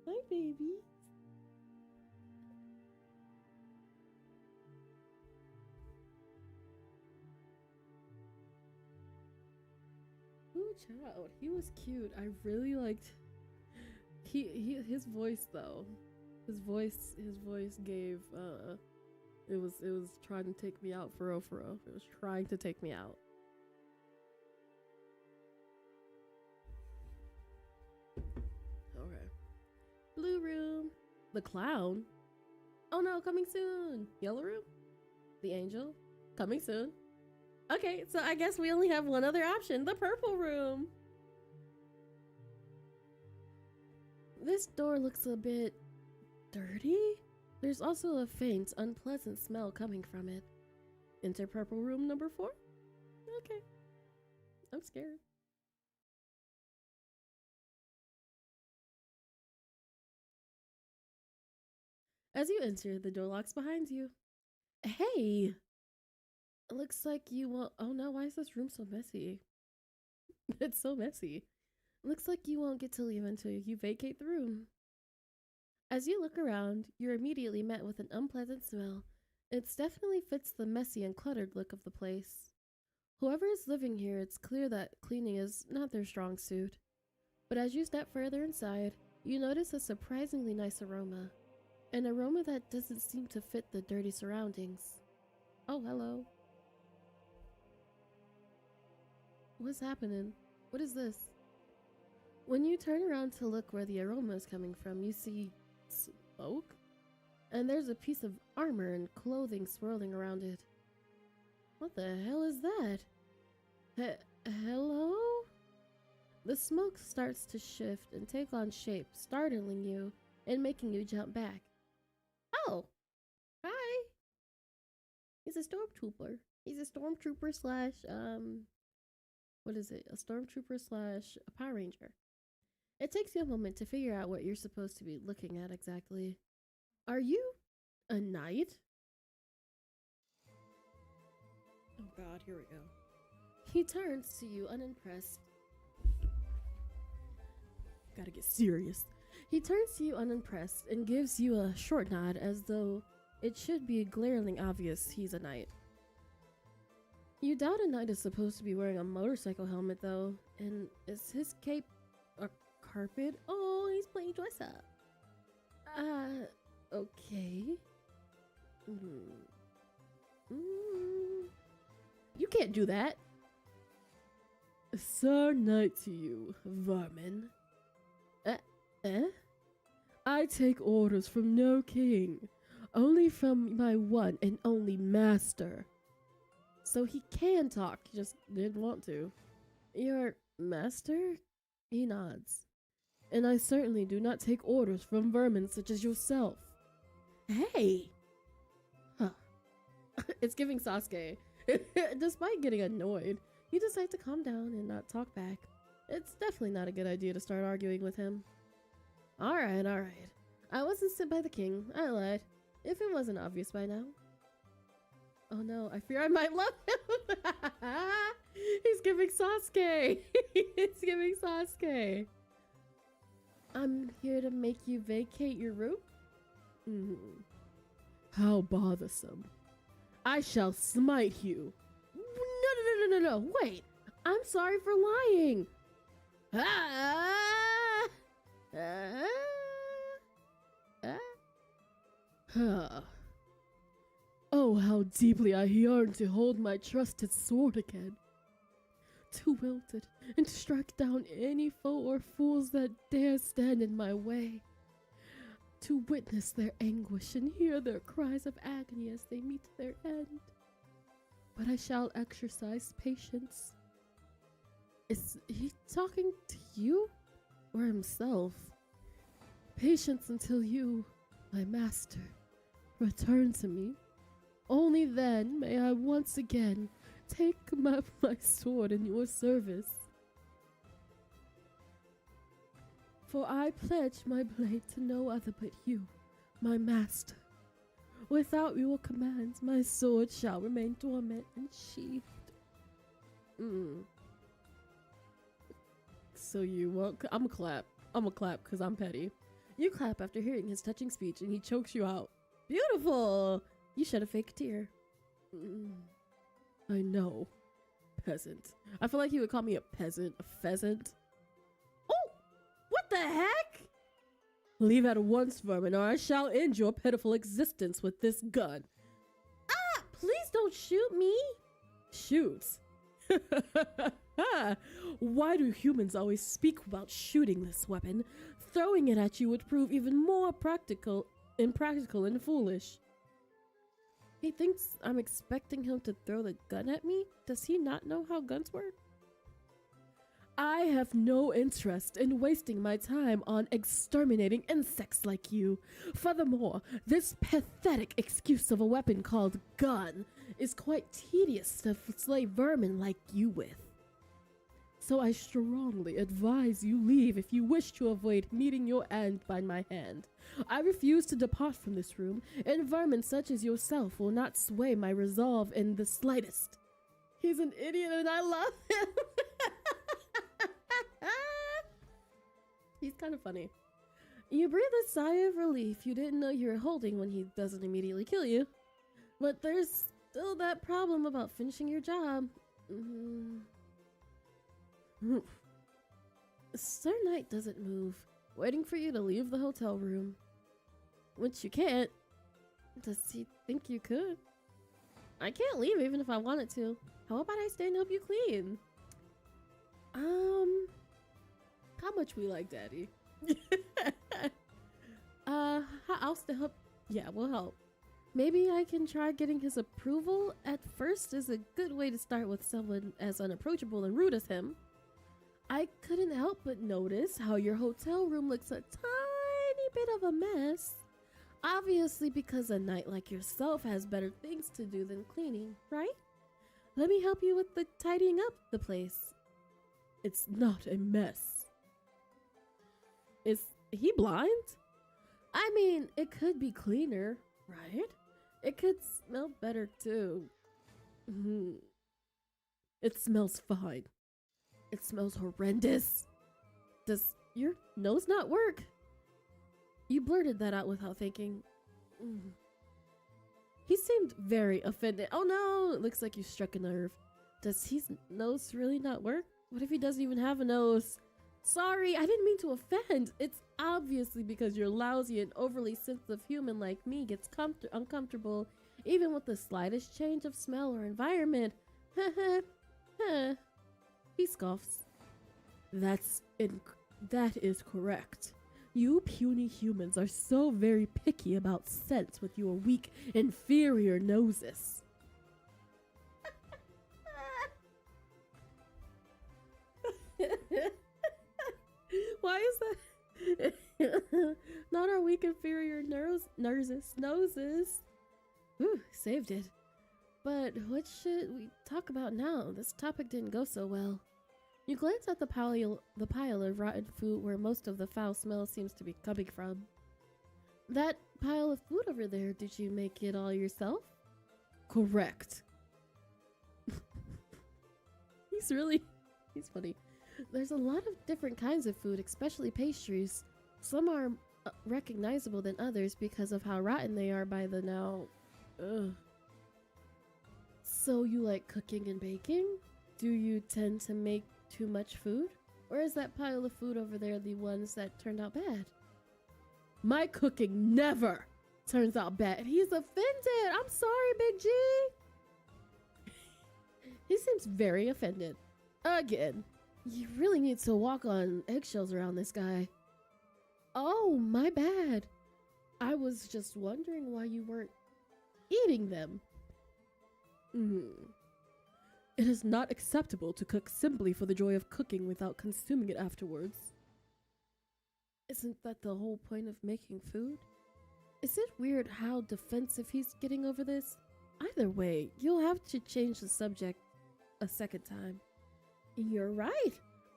Hi, baby. Ooh, child. He was cute. I really liked his voice though. His voice gave it was trying to take me out for real. It was trying to take me out. Okay. Blue room. The clown. Oh no, coming soon. Yellow room. The angel. Coming soon. Okay, so I guess we only have one other option. The purple room. This door looks a bit dirty. There's also a faint, unpleasant smell coming from it. Enter purple room number 4. Okay. I'm scared. As you enter, the door locks behind you. Hey! It looks like you won't. Oh no, why is this room so messy? It's so messy. Looks like you won't get to leave until you vacate the room. As you look around, you're immediately met with an unpleasant smell. It definitely fits the messy and cluttered look of the place. Whoever is living here, it's clear that cleaning is not their strong suit. But as you step further inside, you notice a surprisingly nice aroma. An aroma that doesn't seem to fit the dirty surroundings. Oh, hello. What's happening? What is this? When you turn around to look where the aroma is coming from, you see smoke? And there's a piece of armor and clothing swirling around it. What the hell is that? Hello? The smoke starts to shift and take on shape, startling you and making you jump back. Oh! Hi! He's a stormtrooper. He's a stormtrooper slash, what is it? A stormtrooper slash a Power Ranger. It takes you a moment to figure out what you're supposed to be looking at exactly. Are you a knight? Oh god, here we go. He turns to you unimpressed. Gotta get serious. He turns to you unimpressed and gives you a short nod as though it should be glaringly obvious he's a knight. You doubt a knight is supposed to be wearing a motorcycle helmet though, and is his cape a carpet? Oh, he's playing dress up. Okay. You can't do that. Sir knight to you, vermin. I take orders from no king, only from my one and only master. So he can talk, he just didn't want to. Your master? He nods. And I certainly do not take orders from vermin such as yourself. Hey! Huh. It's giving Sasuke. Despite getting annoyed, you decide to calm down and not talk back. It's definitely not a good idea to start arguing with him. Alright. I wasn't sent by the king. I lied. If it wasn't obvious by now. Oh no, I fear I might love him. He's giving Sasuke. He's giving Sasuke. I'm here to make you vacate your room? How bothersome. I shall smite you. No, wait. I'm sorry for lying. Oh, how deeply I yearn to hold my trusted sword again. To wield it and to strike down any foe or fools that dare stand in my way. To witness their anguish and hear their cries of agony as they meet their end. But I shall exercise patience. Is he talking to you or himself? Patience until you, my master, return to me. Only then may I once again take my sword in your service. For I pledge my blade to no other but you, my master. Without your commands, my sword shall remain dormant and sheathed. So you won't? I'ma clap because I'm petty. You clap after hearing his touching speech and he chokes you out. Beautiful! You shed a fake tear. I know. Peasant. I feel like he would call me a peasant, a pheasant. Oh! What the heck? Leave at once, vermin, or I shall end your pitiful existence with this gun. Ah! Please don't shoot me! Shoot? Why do humans always speak about shooting this weapon? Throwing it at you would prove even more impractical and foolish. He thinks I'm expecting him to throw the gun at me? Does he not know how guns work? I have no interest in wasting my time on exterminating insects like you. Furthermore, this pathetic excuse of a weapon called gun is quite tedious to slay vermin like you with. So I strongly advise you leave if you wish to avoid meeting your end by my hand. I refuse to depart from this room, and vermin such as yourself will not sway my resolve in the slightest. He's an idiot and I love him. He's kind of funny. You breathe a sigh of relief you didn't know you were holding when he doesn't immediately kill you. But there's still that problem about finishing your job. Sir Knight doesn't move, waiting for you to leave the hotel room. Which you can't. Does he think you could? I can't leave even if I wanted to. How about I stay and help you clean? How much we like Daddy? I'll still help. Yeah, we'll help. Maybe I can try getting his approval at first is a good way to start with someone as unapproachable and rude as him. I couldn't help but notice how your hotel room looks a tiny bit of a mess. Obviously because a knight like yourself has better things to do than cleaning, right? Let me help you with the tidying up the place. It's not a mess. Is he blind? I mean, it could be cleaner, right? It could smell better too. It smells fine. It smells horrendous. Does your nose not work? You blurted that out without thinking. He seemed very offended. Oh no, it looks like you struck a nerve. Does his nose really not work? What if he doesn't even have a nose? Sorry, I didn't mean to offend. It's obviously because you're lousy and overly sensitive human like me gets uncomfortable even with the slightest change of smell or environment. He scoffs. That is correct. You puny humans are so very picky about scents with your weak, inferior noses. Why is that? Not our weak, inferior noses. Ooh, saved it. But what should we talk about now? This topic didn't go so well. You glance at the pile of rotten food where most of the foul smell seems to be coming from. That pile of food over there, did you make it all yourself? Correct. He's funny. There's a lot of different kinds of food, especially pastries. Some are recognizable than others because of how rotten they are by the now. Ugh. So you like cooking and baking? Do you tend to make too much food? Or is that pile of food over there the ones that turned out bad? My cooking never turns out bad. He's offended. I'm sorry, Big G. He seems very offended. Again, you really need to walk on eggshells around this guy. Oh, my bad. I was just wondering why you weren't eating them. It is not acceptable to cook simply for the joy of cooking without consuming it afterwards. Isn't that the whole point of making food? Is it weird how defensive he's getting over this? Either way, you'll have to change the subject a second time. You're right.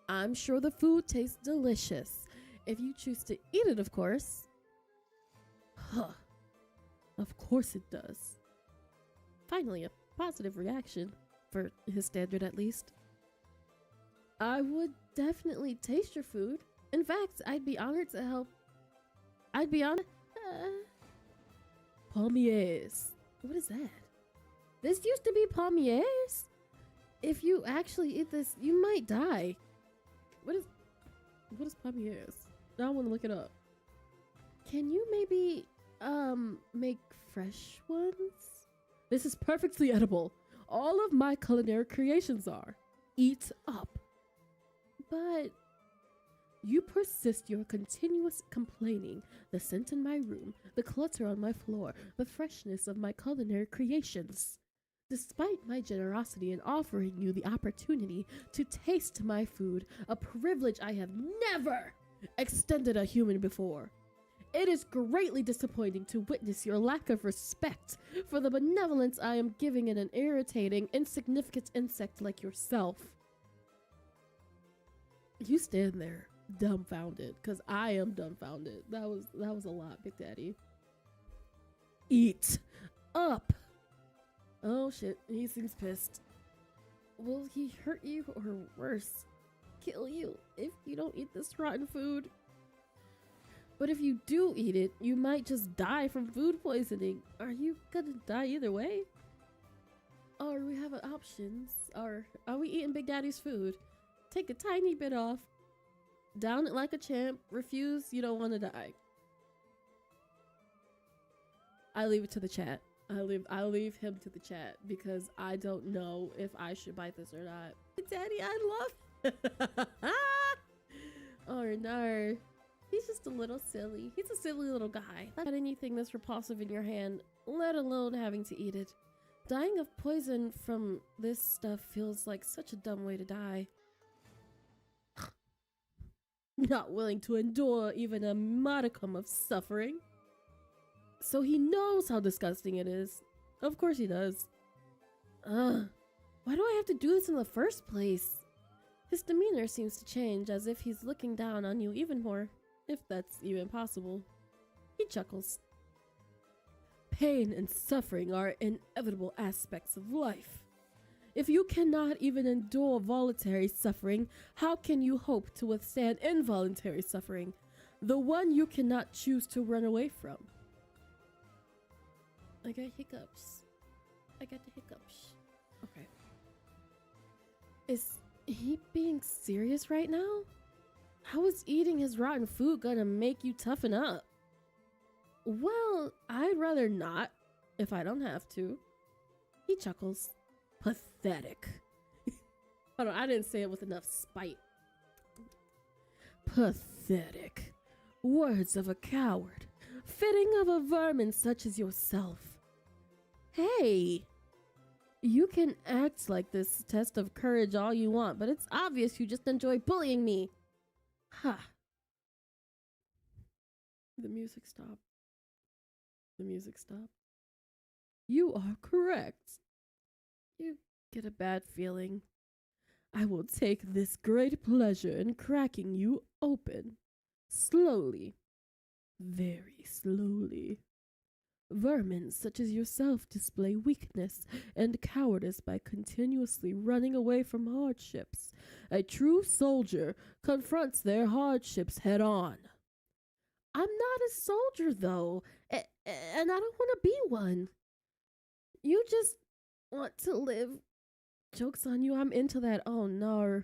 I'm sure the food tastes delicious. If you choose to eat it, of course. Huh. Of course it does. Finally, a positive reaction. For his standard, at least. I would definitely taste your food. In fact, I'd be honored to help. Palmiers. What is that? This used to be palmiers? If you actually eat this, you might die. What is palmiers? Now I want to look it up. Can you maybe, make fresh ones? This is perfectly edible. All of my culinary creations are. Eat up. But you persist your continuous complaining. The scent in my room, the clutter on my floor, the freshness of my culinary creations. Despite my generosity in offering you the opportunity to taste my food, a privilege I have never extended a human before. It is greatly disappointing to witness your lack of respect for the benevolence I am giving an irritating, insignificant insect like yourself. You stand there, dumbfounded, because I am dumbfounded. That was a lot, Big Daddy. Eat up. Oh shit, he seems pissed. Will he hurt you or worse, kill you if you don't eat this rotten food? But if you do eat it, you might just die from food poisoning. Are you gonna die either way? Or we have options. Or are we eating Big Daddy's food? Take a tiny bit off. Down it like a champ. Refuse, you don't want to die. I leave it to the chat. I'll leave him to the chat because I don't know if I should bite this or not. Daddy, I love Oh no. He's just a little silly. He's a silly little guy. Not anything that's repulsive in your hand, let alone having to eat it. Dying of poison from this stuff feels like such a dumb way to die. Not willing to endure even a modicum of suffering. So he knows how disgusting it is. Of course he does. Why do I have to do this in the first place? His demeanor seems to change as if he's looking down on you even more. if that's even possible. He chuckles. Pain and suffering are inevitable aspects of life. If you cannot even endure voluntary suffering, how can you hope to withstand involuntary suffering, the one you cannot choose to run away from? I got hiccups. I got the hiccups. Okay. Is he being serious right now? How is eating his rotten food gonna make you toughen up? Well, I'd rather not, if I don't have to. He chuckles. Pathetic. Hold on, I didn't say it with enough spite. Pathetic. Words of a coward. Fitting of a vermin such as yourself. Hey! You can act like this test of courage all you want, but it's obvious you just enjoy bullying me. Ha! The music stopped. The music stopped. You are correct. You get a bad feeling. I will take this great pleasure in cracking you open. Slowly. Very slowly. Vermin such as yourself display weakness and cowardice by continuously running away from hardships. A true soldier confronts their hardships head on. I'm not a soldier, though, and I don't want to be one. You just want to live. Joke's on you, I'm into that. Oh no.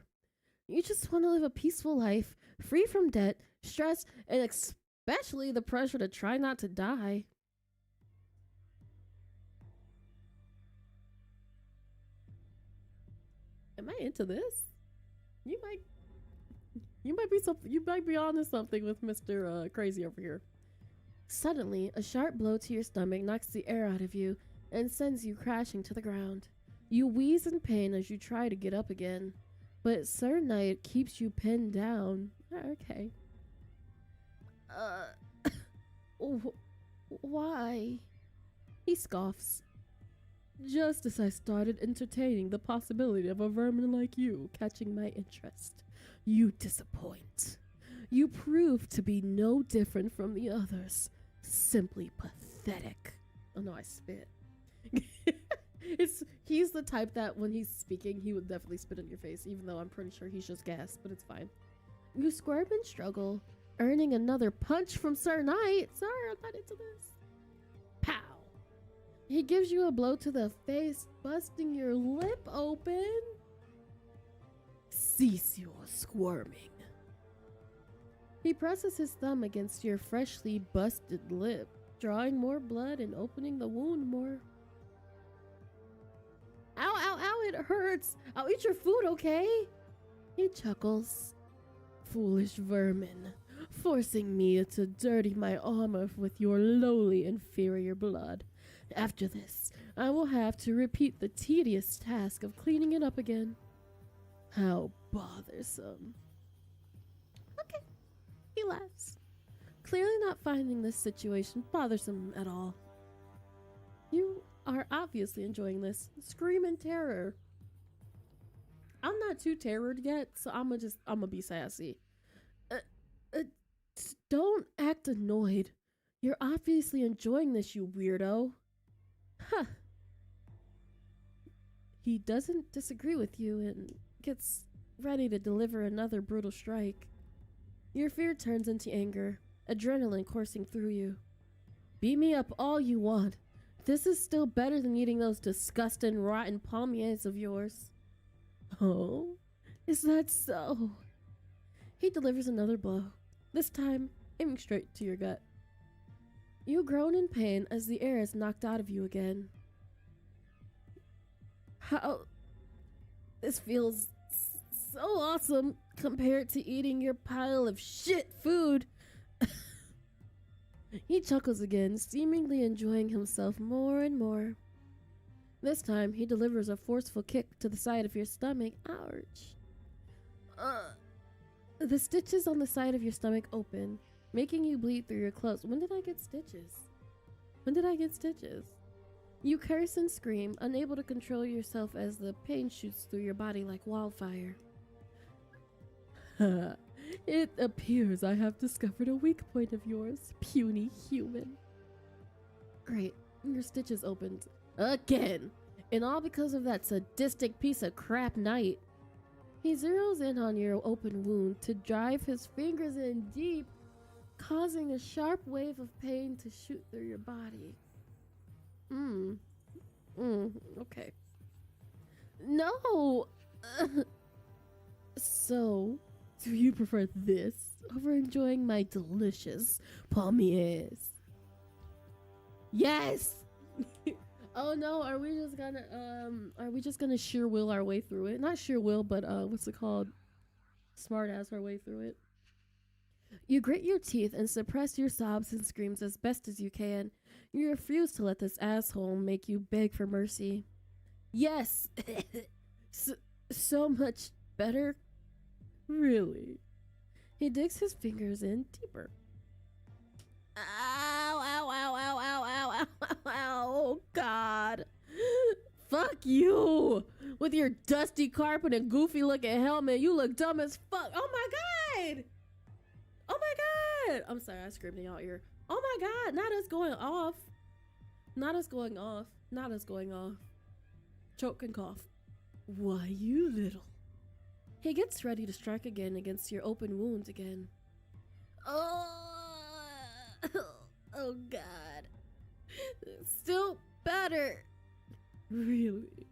You just want to live a peaceful life, free from debt, stress, and especially the pressure to try not to die. Am I into this? You might be onto something with Mr. Crazy over here. Suddenly, a sharp blow to your stomach knocks the air out of you and sends you crashing to the ground. You wheeze in pain as you try to get up again, but Sir Knight keeps you pinned down. Okay. Why? He scoffs. Just as I started entertaining the possibility of a vermin like you catching my interest, you disappoint. You prove to be no different from the others. Simply pathetic. Oh no, I spit. He's the type that when he's speaking, he would definitely spit in your face, even though I'm pretty sure he's just gas, but it's fine. You squirm and struggle, earning another punch from Sir Knight. Sorry, I'm not into this. Pow! He gives you a blow to the face, busting your lip open. Cease your squirming. He presses his thumb against your freshly busted lip, drawing more blood and opening the wound more. Ow, ow, ow, it hurts. I'll eat your food, okay? He chuckles. Foolish vermin, forcing me to dirty my armor with your lowly inferior blood. After this, I will have to repeat the tedious task of cleaning it up again. How bothersome. Okay, he laughs, clearly not finding this situation bothersome at all. You are obviously enjoying this. Scream in terror. I'm not too terrored yet, so I'm gonna be sassy. Don't act annoyed. You're obviously enjoying this, you weirdo. Huh. He doesn't disagree with you and gets ready to deliver another brutal strike. Your fear turns into anger, adrenaline coursing through you. Beat me up all you want. This is still better than eating those disgusting rotten palmiers of yours. Oh, is that so? He delivers another blow, this time aiming straight to your gut. You groan in pain as the air is knocked out of you again. How? This feels so awesome compared to eating your pile of shit food. He chuckles again, seemingly enjoying himself more and more. This time, he delivers a forceful kick to the side of your stomach. Ouch. The stitches on the side of your stomach open, making you bleed through your clothes. When did I get stitches? When did I get stitches? You curse and scream, unable to control yourself as the pain shoots through your body like wildfire. It appears I have discovered a weak point of yours, puny human. Great, your stitches opened. Again! And all because of that sadistic piece of crap knight. He zeroes in on your open wound to drive his fingers in deep, causing a sharp wave of pain to shoot through your body. Okay. No! So, do you prefer this over enjoying my delicious pommes? Yes! Oh no, are we just gonna sheer will our way through it? Not sheer will, but what's it called? Smart ass our way through it. You grit your teeth and suppress your sobs and screams as best as you can. You refuse to let this asshole make you beg for mercy. Yes! So much better? Really? He digs his fingers in deeper. Ow, ow, ow, ow, ow, ow, ow, ow, oh god. Fuck you! With your dusty carpet and goofy looking helmet, you look dumb as fuck. Oh my god! Oh my god! I'm sorry, I screamed in y'all ear. Oh my god, not us going off. Not us going off. Not us going off. Choke and cough. Why, you little. He gets ready to strike again against your open wound again. Oh god. Still better. Really?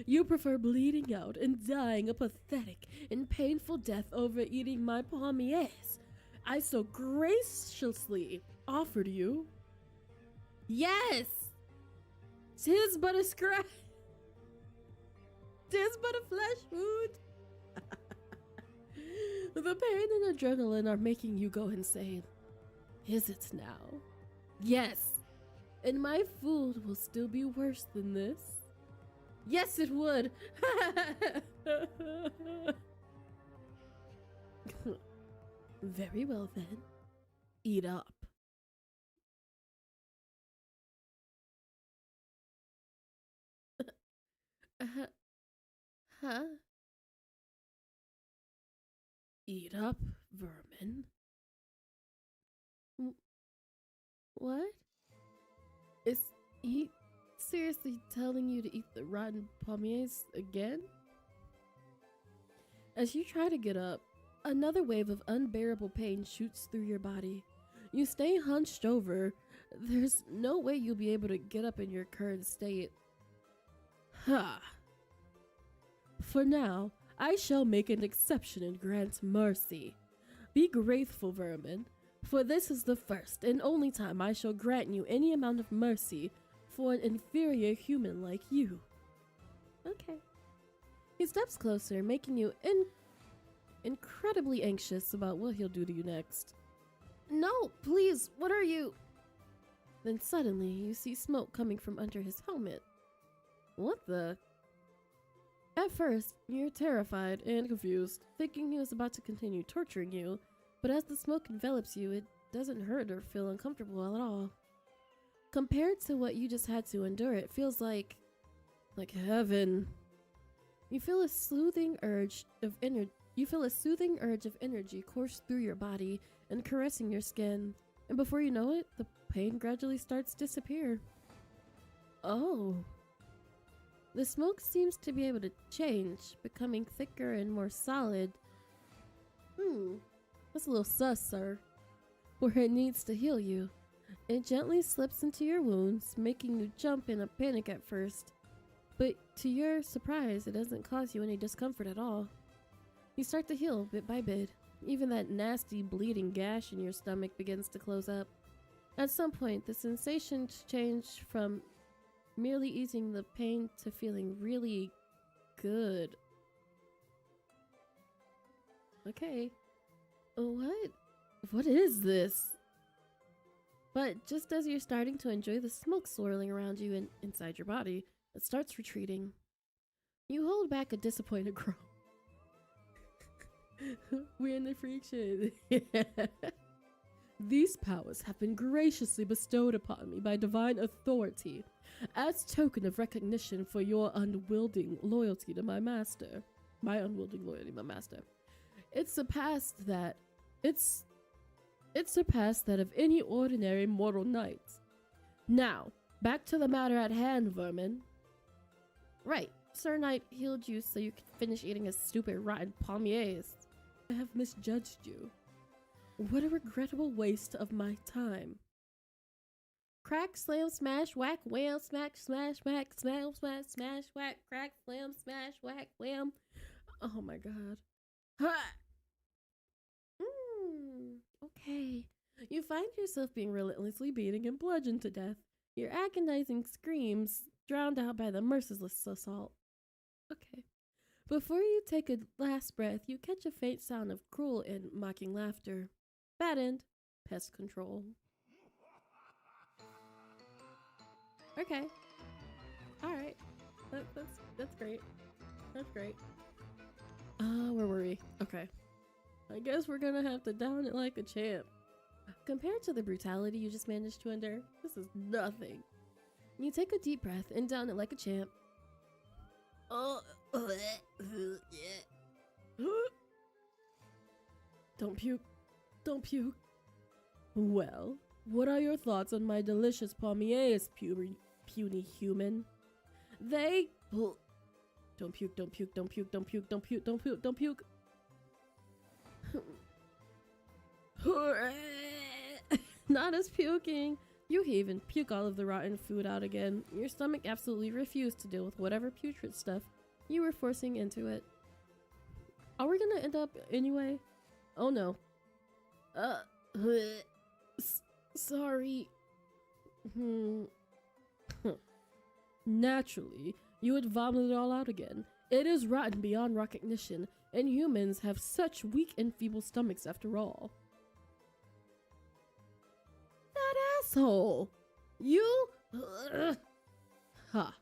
You prefer bleeding out and dying a pathetic and painful death over eating my pommes I so graciously offered you? Yes! 'Tis but a scratch. 'Tis but a flesh wound. The pain and adrenaline are making you go insane. Is it now? Yes. And my food will still be worse than this. Yes, it would. Very well then. Eat up. Huh? Eat up, vermin. What? Is he seriously telling you to eat the rotten pommes again? As you try to get up, another wave of unbearable pain shoots through your body. You stay hunched over. There's no way you'll be able to get up in your current state. Ha! For now, I shall make an exception and grant mercy. Be grateful, vermin, for this is the first and only time I shall grant you any amount of mercy for an inferior human like you. Okay. He steps closer, making you incredibly anxious about what he'll do to you next. No, please, what are you? Then suddenly, you see smoke coming from under his helmet. What the? At first, you're terrified and confused, thinking he was about to continue torturing you, but as the smoke envelops you, it doesn't hurt or feel uncomfortable at all. Compared to what you just had to endure, it feels like heaven. You feel a soothing urge of energy course through your body and caressing your skin, and before you know it, the pain gradually starts to disappear. Oh. The smoke seems to be able to change, becoming thicker and more solid. That's a little sus, sir. Where it needs to heal you. It gently slips into your wounds, making you jump in a panic at first. But to your surprise, it doesn't cause you any discomfort at all. You start to heal bit by bit. Even that nasty bleeding gash in your stomach begins to close up. At some point, the sensations change from merely easing the pain to feeling really good. Okay. What is this? But just as you're starting to enjoy the smoke swirling around you and inside your body, it starts retreating. You hold back a disappointed groan. We're in the freak shit. These powers have been graciously bestowed upon me by divine authority as token of recognition for your unwielding loyalty to my master. It's surpassed that It surpassed that of any ordinary mortal knight. Now, back to the matter at hand, vermin. Right, Sir Knight healed you so you could finish eating his stupid rotten palmiers. I have misjudged you. What a regrettable waste of my time. Crack, slam, smash, whack, wham, smack, smash, whack, smash, smash, smash, whack, crack, slam, smash, whack, wham. Oh my god. Ha! Okay. You find yourself being relentlessly beaten and bludgeoned to death. Your agonizing screams drowned out by the merciless assault. Okay. Before you take a last breath, you catch a faint sound of cruel and mocking laughter. Bad end. Pest control. Okay. Alright. That's great. That's great. Where were we? Okay. I guess we're gonna have to down it like a champ. Compared to the brutality you just managed to endure, this is nothing. You take a deep breath and down it like a champ. Don't puke. Don't puke. Well, what are your thoughts on my delicious palmiers, puny human? They... Don't puke, don't puke, don't puke, don't puke, don't puke, don't puke, don't puke. Not as puking. You can even puke all of the rotten food out again. Your stomach absolutely refused to deal with whatever putrid stuff you were forcing into it. Are we gonna end up anyway? Oh no. Sorry. Naturally, you would vomit it all out again. It is rotten beyond recognition, and humans have such weak and feeble stomachs after all. That asshole! You... Ha.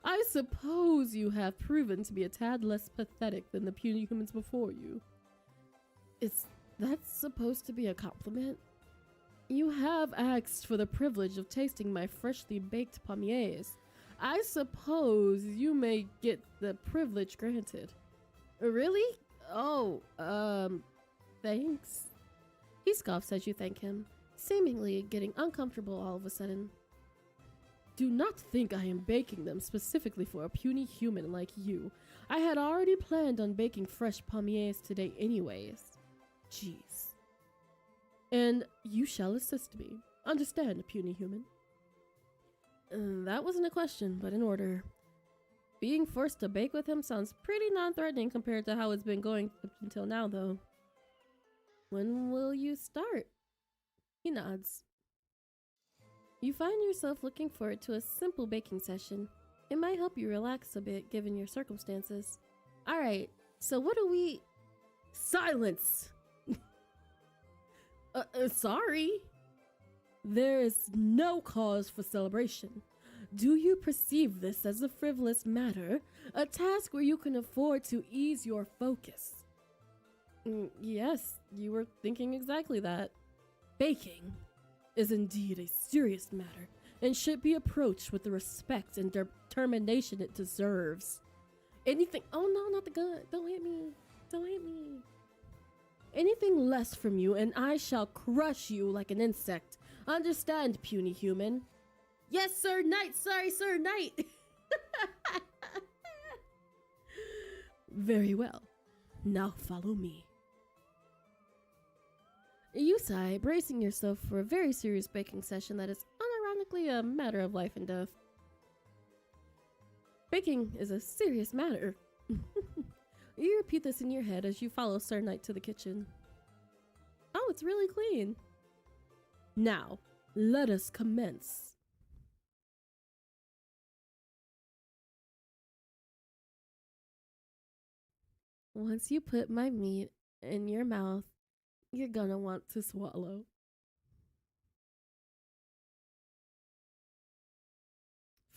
I suppose you have proven to be a tad less pathetic than the puny humans before you. Is that supposed to be a compliment? You have asked for the privilege of tasting my freshly baked palmiers. I suppose you may get the privilege granted. Really? Oh, thanks. He scoffs as you thank him, seemingly getting uncomfortable all of a sudden. Do not think I am baking them specifically for a puny human like you. I had already planned on baking fresh palmiers today anyways. Jeez. And you shall assist me. Understand, puny human? That wasn't a question, but in order. Being forced to bake with him sounds pretty non-threatening compared to how it's been going up until now, though. When will you start? He nods. You find yourself looking forward to a simple baking session. It might help you relax a bit given your circumstances. Alright, so what do we... Silence! Sorry. There is no cause for celebration. Do you perceive this as a frivolous matter? A task where you can afford to ease your focus? Yes, you were thinking exactly that. Baking is indeed a serious matter and should be approached with the respect and determination it deserves. Anything— oh no, not the gun. Don't hit me. Don't hit me. Anything less from you and I shall crush you like an insect. Understand, puny human? Yes, Sir Knight. Sorry, Sir Knight. Very well. Now follow me. You sigh, bracing yourself for a very serious baking session that is unironically a matter of life and death. Baking is a serious matter. You repeat this in your head as you follow Sir Knight to the kitchen. Oh, it's really clean. Now, let us commence. Once you put my meat in your mouth, you're gonna want to swallow.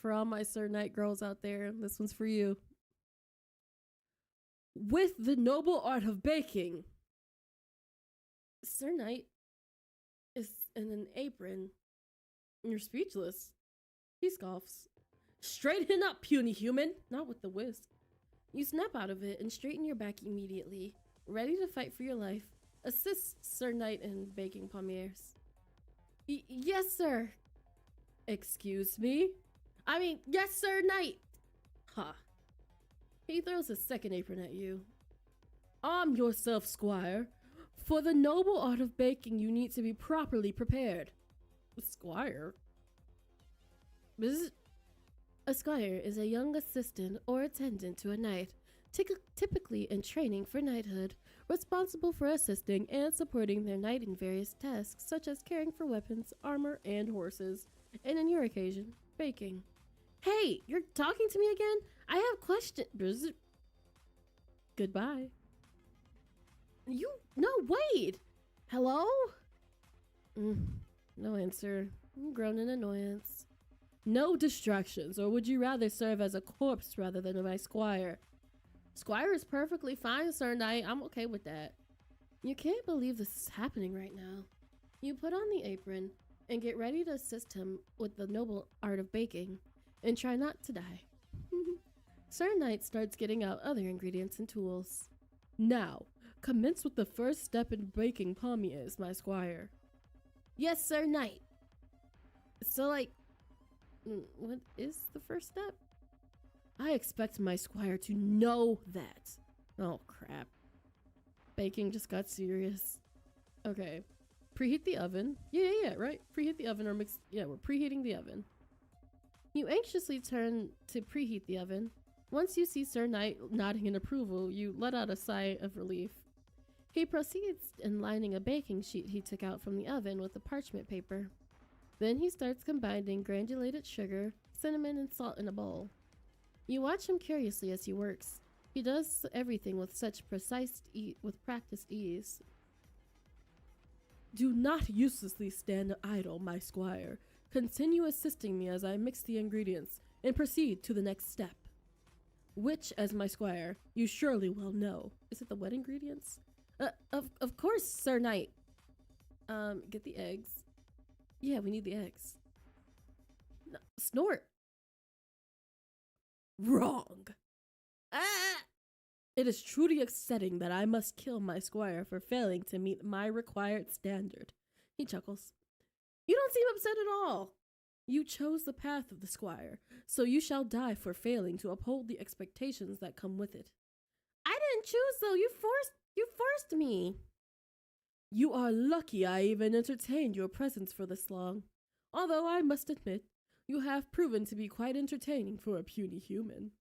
For all my Sir Knight girls out there, this one's for you. With the noble art of baking. Sir Knight is in an apron. You're speechless. He scoffs. Straighten up, puny human. Not with the whisk. You snap out of it and straighten your back immediately, ready to fight for your life. assist Sir Knight in baking pommiers. Yes, sir. Excuse me? I mean, yes, Sir Knight. Huh. He throws his second apron at you. Arm yourself, squire. For the noble art of baking, you need to be properly prepared. Squire? A squire is a young assistant or attendant to a knight, typically in training for knighthood, responsible for assisting and supporting their knight in various tasks, such as caring for weapons, armor, and horses, and in your occasion, baking. Hey, you're talking to me again? I have questions. Goodbye. No, wait! Hello? No answer. Groan in annoyance. No distractions, or would you rather serve as a corpse rather than my squire? Squire is perfectly fine, Sir Knight. I'm okay with that. You can't believe this is happening right now. You put on the apron and get ready to assist him with the noble art of baking, and try not to die. Sir Knight starts getting out other ingredients and tools. Now, commence with the first step in baking pommiers, my squire. Yes, Sir Knight. So, like, what is the first step? I expect my squire to know that. Oh, crap. Baking just got serious. Okay. Preheat the oven. Yeah, right? Preheat the oven or mix. Yeah, we're preheating the oven. You anxiously turn to preheat the oven. Once you see Sir Knight nodding in approval, you let out a sigh of relief. He proceeds in lining a baking sheet he took out from the oven with the parchment paper. Then he starts combining granulated sugar, cinnamon, and salt in a bowl. You watch him curiously as he works. He does everything with such practiced ease. Do not uselessly stand idle, my squire. Continue assisting me as I mix the ingredients, and proceed to the next step. Which, as my squire, you surely well know. Is it the wet ingredients? Of course, Sir Knight. Get the eggs. Yeah, we need the eggs. No, snort. Wrong. Ah! It is truly upsetting that I must kill my squire for failing to meet my required standard. He chuckles. You don't seem upset at all. You chose the path of the squire, so you shall die for failing to uphold the expectations that come with it. I didn't choose, though. You forced me. You are lucky I even entertained your presence for this long. Although I must admit, you have proven to be quite entertaining for a puny human.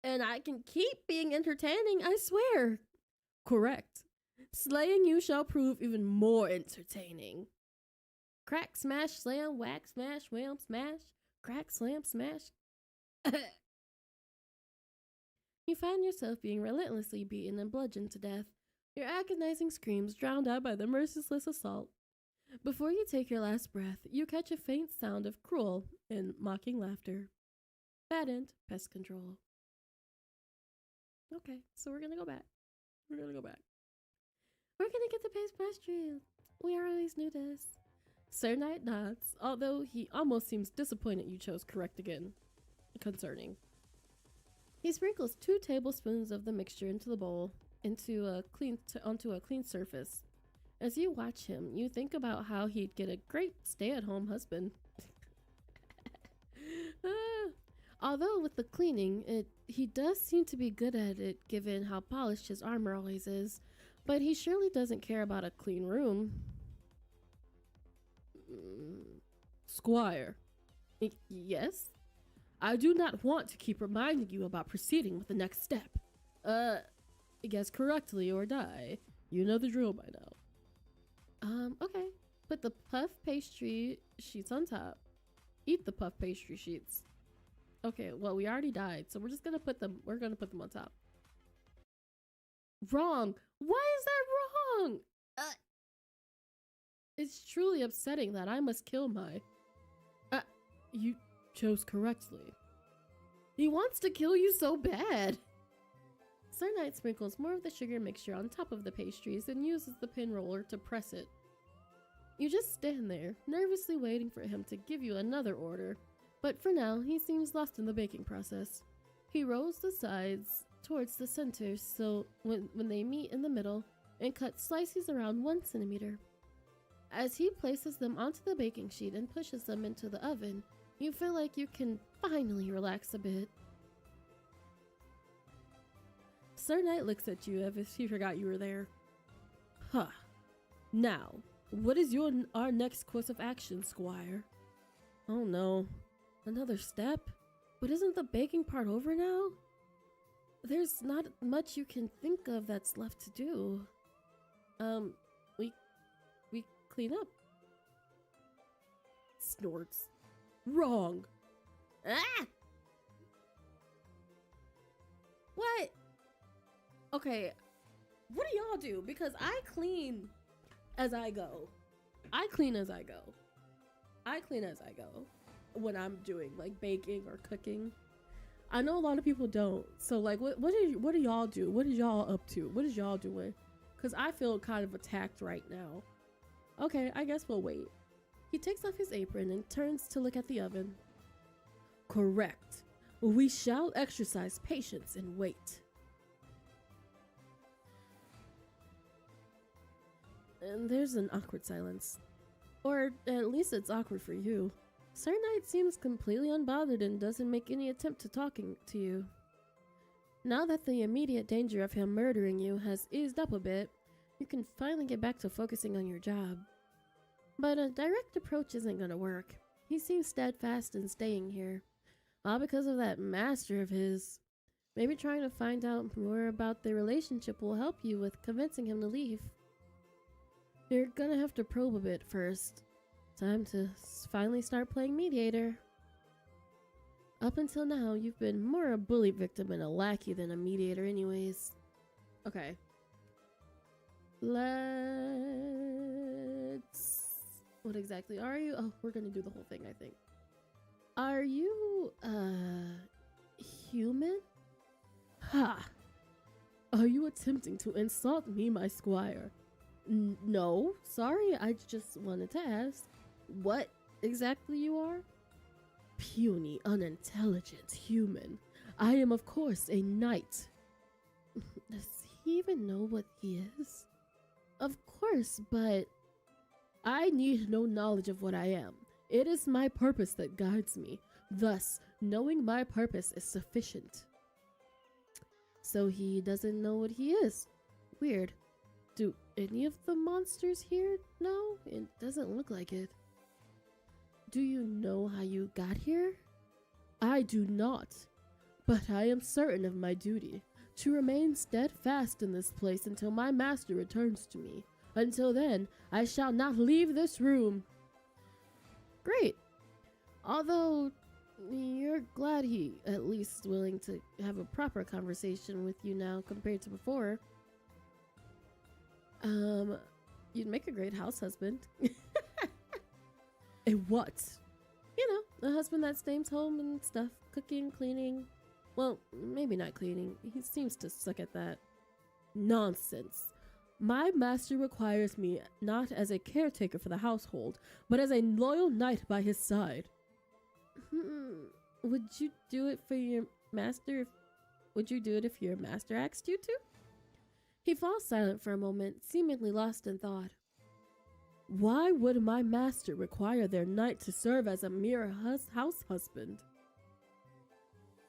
And I can keep being entertaining, I swear. Correct. Slaying you shall prove even more entertaining. Crack, smash, slam, whack, smash, wham, smash. Crack, slam, smash. You find yourself being relentlessly beaten and bludgeoned to death, your agonizing screams drowned out by the merciless assault. Before you take your last breath, you catch a faint sound of cruel and mocking laughter. Bad end, pest control. Okay, so we're gonna go back. We're gonna get the paste pastry. We always knew this. Sir Knight nods, although he almost seems disappointed you chose correct again. Concerning. He sprinkles 2 tablespoons of the mixture into the bowl, onto a clean surface. As you watch him, you think about how he'd get a great stay-at-home husband. Although with the cleaning, he does seem to be good at it given how polished his armor always is, but he surely doesn't care about a clean room. Squire. Yes? I do not want to keep reminding you about proceeding with the next step. Guess correctly or die. You know the drill by now. Okay. Put the puff pastry sheets on top. Eat the puff pastry sheets. Okay, well, we already died, so we're gonna put them on top. Wrong! Why is that wrong? It's truly upsetting that I must kill my... you chose correctly. He wants to kill you so bad! Sir Knight sprinkles more of the sugar mixture on top of the pastries and uses the pin roller to press it. You just stand there, nervously waiting for him to give you another order. But for now, he seems lost in the baking process. He rolls the sides towards the center so when they meet in the middle, and cuts slices around 1 centimeter. As he places them onto the baking sheet and pushes them into the oven, you feel like you can finally relax a bit. Sir Knight looks at you as if he forgot you were there. Huh. Now, what is our next course of action, Squire? Oh no. Another step? But isn't the baking part over now? There's not much you can think of that's left to do. We clean up. Snorts. Wrong. Ah! What? Okay, what do y'all do? Because I clean as I go. I clean as I go. I clean as I go when I'm doing like baking or cooking. I know a lot of people don't. So like, what do y'all do? What is y'all up to? What is y'all doing? Because I feel kind of attacked right now. Okay, I guess we'll wait. He takes off his apron and turns to look at the oven. Correct. We shall exercise patience and wait. And there's an awkward silence. Or at least it's awkward for you. Sir Knight seems completely unbothered and doesn't make any attempt to talking to you. Now that the immediate danger of him murdering you has eased up a bit, you can finally get back to focusing on your job. But a direct approach isn't gonna work. He seems steadfast in staying here, all because of that master of his. Maybe trying to find out more about their relationship will help you with convincing him to leave. You're gonna have to probe a bit first. Time to finally start playing Mediator. Up until now, you've been more a bully victim and a lackey than a mediator anyways. Okay. What exactly are you? Oh, we're gonna do the whole thing, I think. Are you, human? Ha! Are you attempting to insult me, my squire? No, sorry, I just wanted to ask. What exactly you are? Puny, unintelligent human. I am, of course, a knight. Does he even know what he is? Of course, but I need no knowledge of what I am. It is my purpose that guides me. Thus, knowing my purpose is sufficient. So he doesn't know what he is. Weird. Do any of the monsters here know? It doesn't look like it. Do you know how you got here? I do not, but I am certain of my duty, to remain steadfast in this place until my master returns to me. Until then, I shall not leave this room. Great. Although, you're glad he at least is willing to have a proper conversation with you now compared to before. You'd make a great house husband. A what? You know, a husband that stays home and stuff. Cooking, cleaning. Well, maybe not cleaning. He seems to suck at that. Nonsense. My master requires me not as a caretaker for the household, but as a loyal knight by his side. Would you do it for your master? Would you do it if your master asked you to? He falls silent for a moment, seemingly lost in thought. Why would my master require their knight to serve as a mere house husband?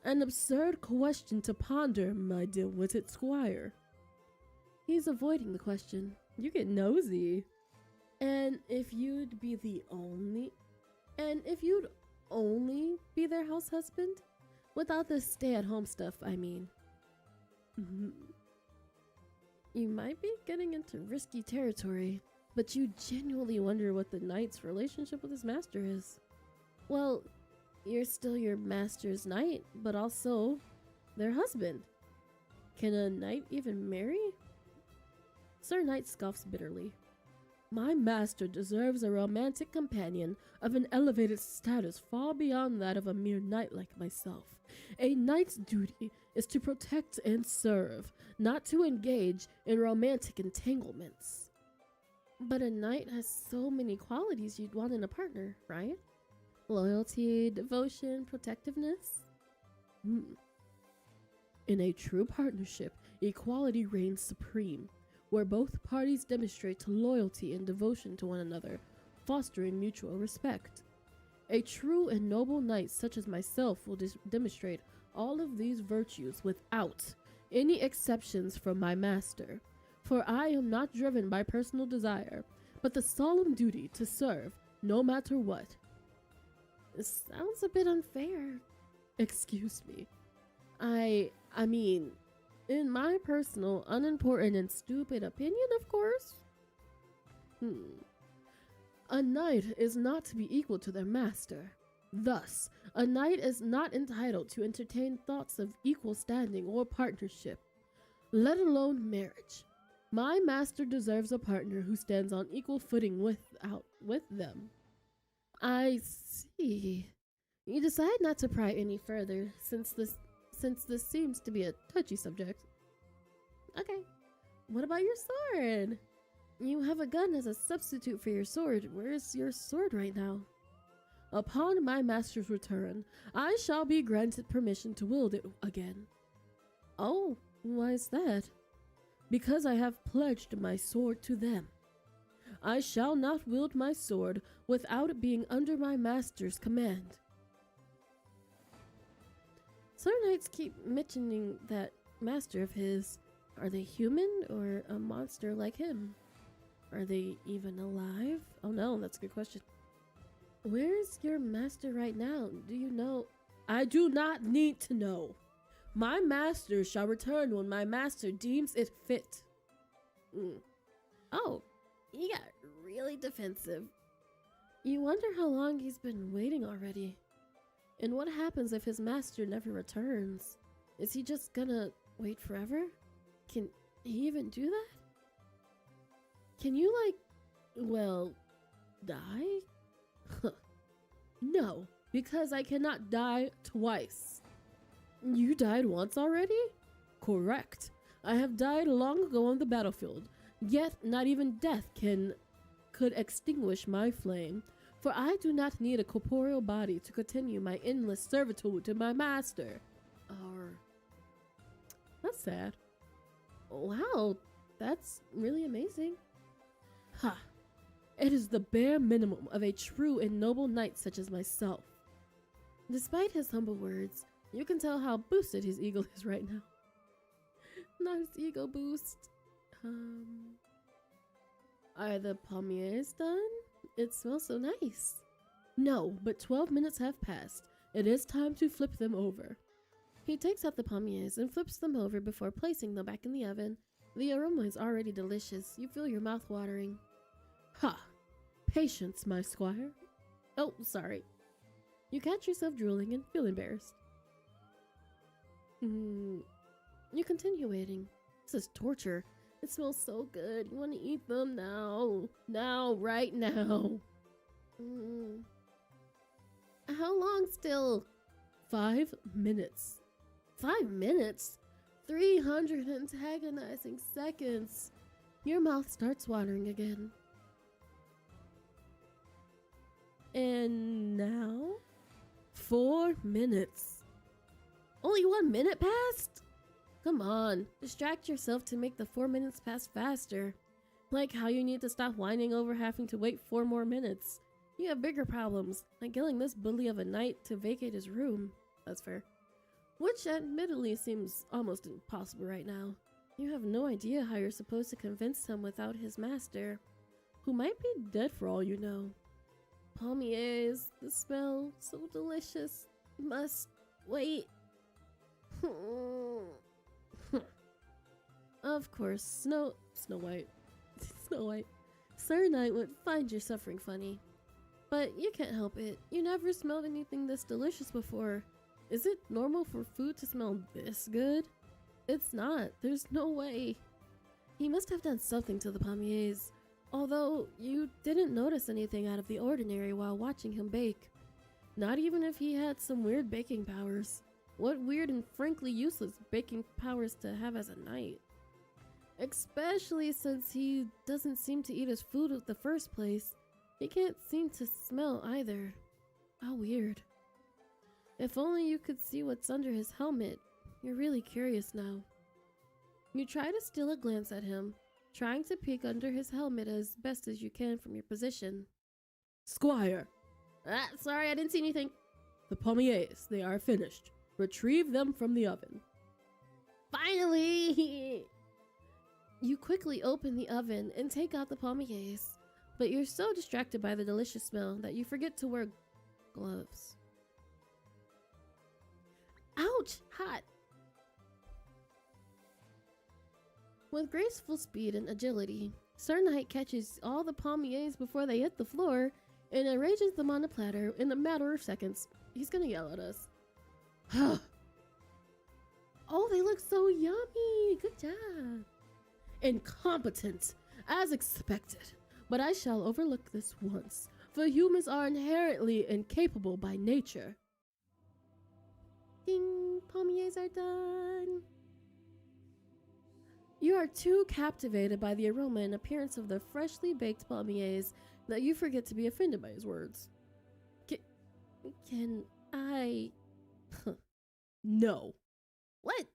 An absurd question to ponder, my dim-witted squire. He's avoiding the question. You get nosy. And if you'd only be their house husband? Without the stay-at-home stuff, I mean. You might be getting into risky territory, but you genuinely wonder what the knight's relationship with his master is. Well, you're still your master's knight, but also their husband. Can a knight even marry? Sir Knight scoffs bitterly. My master deserves a romantic companion of an elevated status far beyond that of a mere knight like myself. A knight's duty is to protect and serve, not to engage in romantic entanglements. But a knight has so many qualities you'd want in a partner, right? Loyalty, devotion, protectiveness. In a true partnership, equality reigns supreme. where both parties demonstrate loyalty and devotion to one another, fostering mutual respect. A true and noble knight such as myself will demonstrate all of these virtues without any exceptions from my master, for I am not driven by personal desire, but the solemn duty to serve, no matter what. This sounds a bit unfair. Excuse me. I mean, in my personal, unimportant, and stupid opinion, of course. A knight is not to be equal to their master. Thus, a knight is not entitled to entertain thoughts of equal standing or partnership, let alone marriage. My master deserves a partner who stands on equal footing with them. I see. You decide not to pry any further, since this seems to be a touchy subject. Okay. What about your sword? You have a gun as a substitute for your sword. Where's your sword right now? Upon my master's return, I shall be granted permission to wield it again. Oh, why is that? Because I have pledged my sword to them. I shall not wield my sword without it being under my master's command. Some knights keep mentioning that master of his. Are they human or a monster like him? Are they even alive? Oh no, that's a good question. Where's your master right now? Do you know? I do not need to know. My master shall return when my master deems it fit. Oh, he got really defensive. You wonder how long he's been waiting already. And what happens if his master never returns? Is he just gonna wait forever? Can he even do that? Can you, die? No, because I cannot die twice. You died once already? Correct. I have died long ago on the battlefield, yet not even death could extinguish my flame, for I do not need a corporeal body to continue my endless servitude to my master. That's sad. Wow, that's really amazing. Ha! It is the bare minimum of a true and noble knight such as myself. Despite his humble words, you can tell how boosted his ego is right now. Not his ego boost. Are the pommiers done? It smells so nice. No, but 12 minutes have passed. It is time to flip them over. He takes out the pommiers and flips them over before placing them back in the oven. The aroma is already delicious. You feel your mouth watering. Ha! Patience, my squire. Oh, sorry. You catch yourself drooling and feel embarrassed. You continue waiting. This is torture. It smells so good. You want to eat them now. Now, right now. How long still? 5 minutes. 5 minutes? 300 antagonizing seconds. Your mouth starts watering again. And now? 4 minutes. Only 1 minute passed? Come on, distract yourself to make the 4 minutes pass faster. Like how you need to stop whining over having to wait 4 more minutes. You have bigger problems, like killing this bully of a knight to vacate his room. That's fair. Which admittedly seems almost impossible right now. You have no idea how you're supposed to convince him without his master, who might be dead for all you know. Pommiers, the smell, so delicious. Must wait. Of course, Snow White. Snow White. Sir Knight would find your suffering funny. But you can't help it. You never smelled anything this delicious before. Is it normal for food to smell this good? It's not. There's no way. He must have done something to the pommiers. Although, you didn't notice anything out of the ordinary while watching him bake. Not even if he had some weird baking powers. What weird and frankly useless baking powers to have as a knight. Especially since he doesn't seem to eat his food in the first place. He can't seem to smell either. How weird. If only you could see what's under his helmet. You're really curious now. You try to steal a glance at him, trying to peek under his helmet as best as you can from your position. Squire, Sorry, I didn't see anything. the pommiers, they are finished. Retrieve them from the oven. Finally! You quickly open the oven and take out the pommiers, but you're so distracted by the delicious smell that you forget to wear gloves. Ouch! Hot! With graceful speed and agility, Sir Knight catches all the pommiers before they hit the floor and arranges them on a platter in a matter of seconds. He's gonna yell at us. Oh, they look so yummy! Good job! Incompetent, as expected, but I shall overlook this once, for humans are inherently incapable by nature. Ding! Pommiers are done! You are too captivated by the aroma and appearance of the freshly baked pommiers that you forget to be offended by his words. Can I... No. What?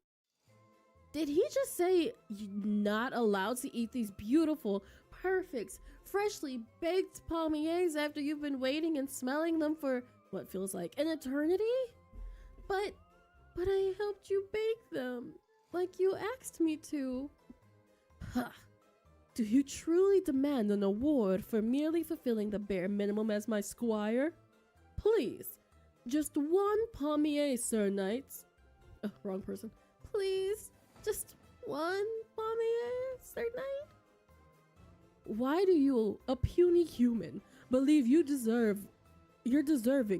Did he just say you're not allowed to eat these beautiful, perfect, freshly baked pommiers after you've been waiting and smelling them for what feels like an eternity? But I helped you bake them, like you asked me to. Huh. Do you truly demand an award for merely fulfilling the bare minimum as my squire? Please, just one pommier, Sir Knight. Wrong person. Please, just one pommier, Sir Knight? Why do you, a puny human, believe you're deserving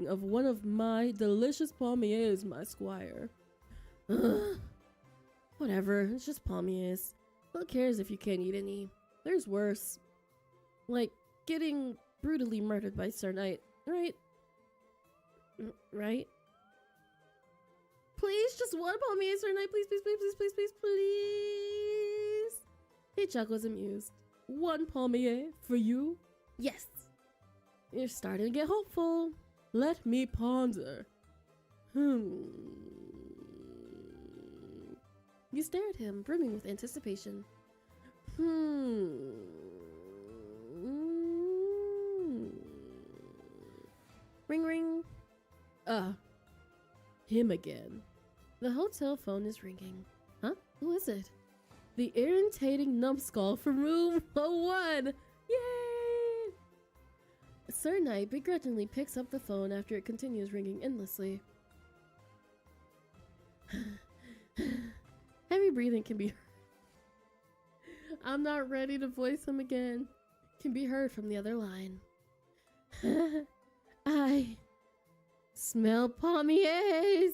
of one of my delicious pommiers, my squire? Whatever, it's just pommiers. Who cares if you can't eat any? There's worse. Like getting brutally murdered by Sir Knight, right? Right? Please, just one pommier, Sir Knight. Please, please, please, please, please, please, please. He chuckles amused. One pommier for you? Yes. You're starting to get hopeful. Let me ponder. You stare at him, brimming with anticipation. Ring, ring. Him again. The hotel phone is ringing. Huh? Who is it? The irritating numbskull from room 01. Yay! Sir Knight begrudgingly picks up the phone after it continues ringing endlessly. Heavy breathing can be heard. I'm not ready to voice him again. Can be heard from the other line. I smell pommiers.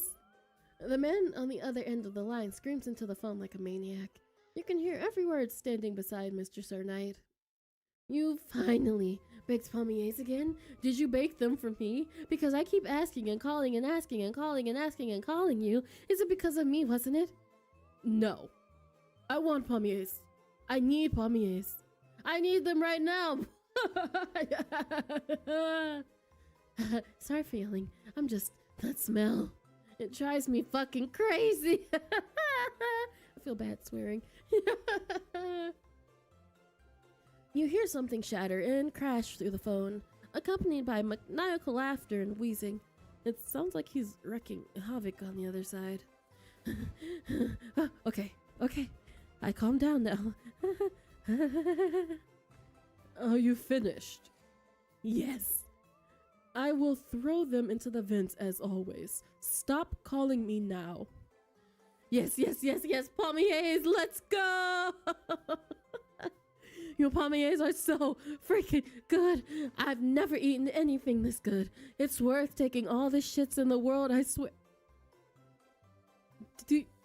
The man on the other end of the line screams into the phone like a maniac. You can hear every word standing beside Mr. Sir Knight. You finally baked pommiers again? Did you bake them for me? Because I keep asking and calling and asking and calling and asking and calling you. Is it because of me, wasn't it? No. I want pommiers. I need pommiers. I need them right now. Sorry for yelling. I'm just, that smell. It drives me fucking crazy. I feel bad swearing. You hear something shatter and crash through the phone, accompanied by maniacal laughter and wheezing. It sounds like he's wreaking havoc on the other side. Okay. I calm down now. Are you finished? Yes. I will throw them into the vents as always. Stop calling me now. Yes, pommiers, let's go! Your pommiers are so freaking good. I've never eaten anything this good. It's worth taking all the shits in the world, I swear.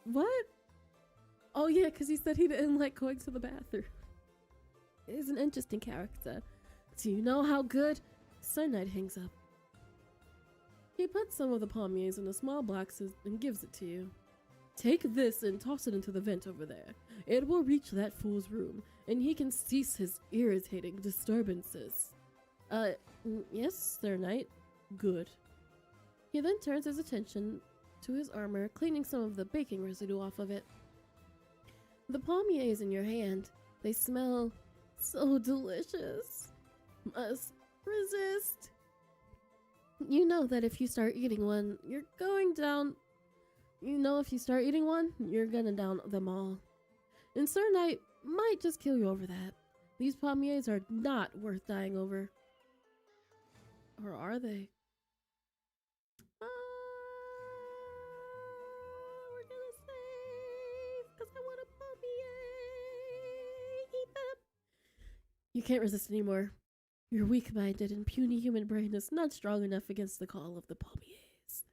What? Oh yeah, because he said he didn't like going to the bathroom. He's an interesting character. Do you know how good? Sir Knight hangs up. He puts some of the pommiers in a small box and gives it to you. Take this and toss it into the vent over there. It will reach that fool's room, and he can cease his irritating disturbances. Yes, Sir Knight. Good. He then turns his attention to his armor, cleaning some of the baking residue off of it. The pommiers in your hand, They smell so delicious. Must resist. You know that if you start eating one, you're going down. You know if you start eating one, you're gonna down them all. And Sir Knight might just kill you over that. These pommiers are not worth dying over. Or are they? We're gonna save, because I want a pommier. Eat them. You can't resist anymore. Your weak-minded and puny human brain is not strong enough against the call of the pommiers.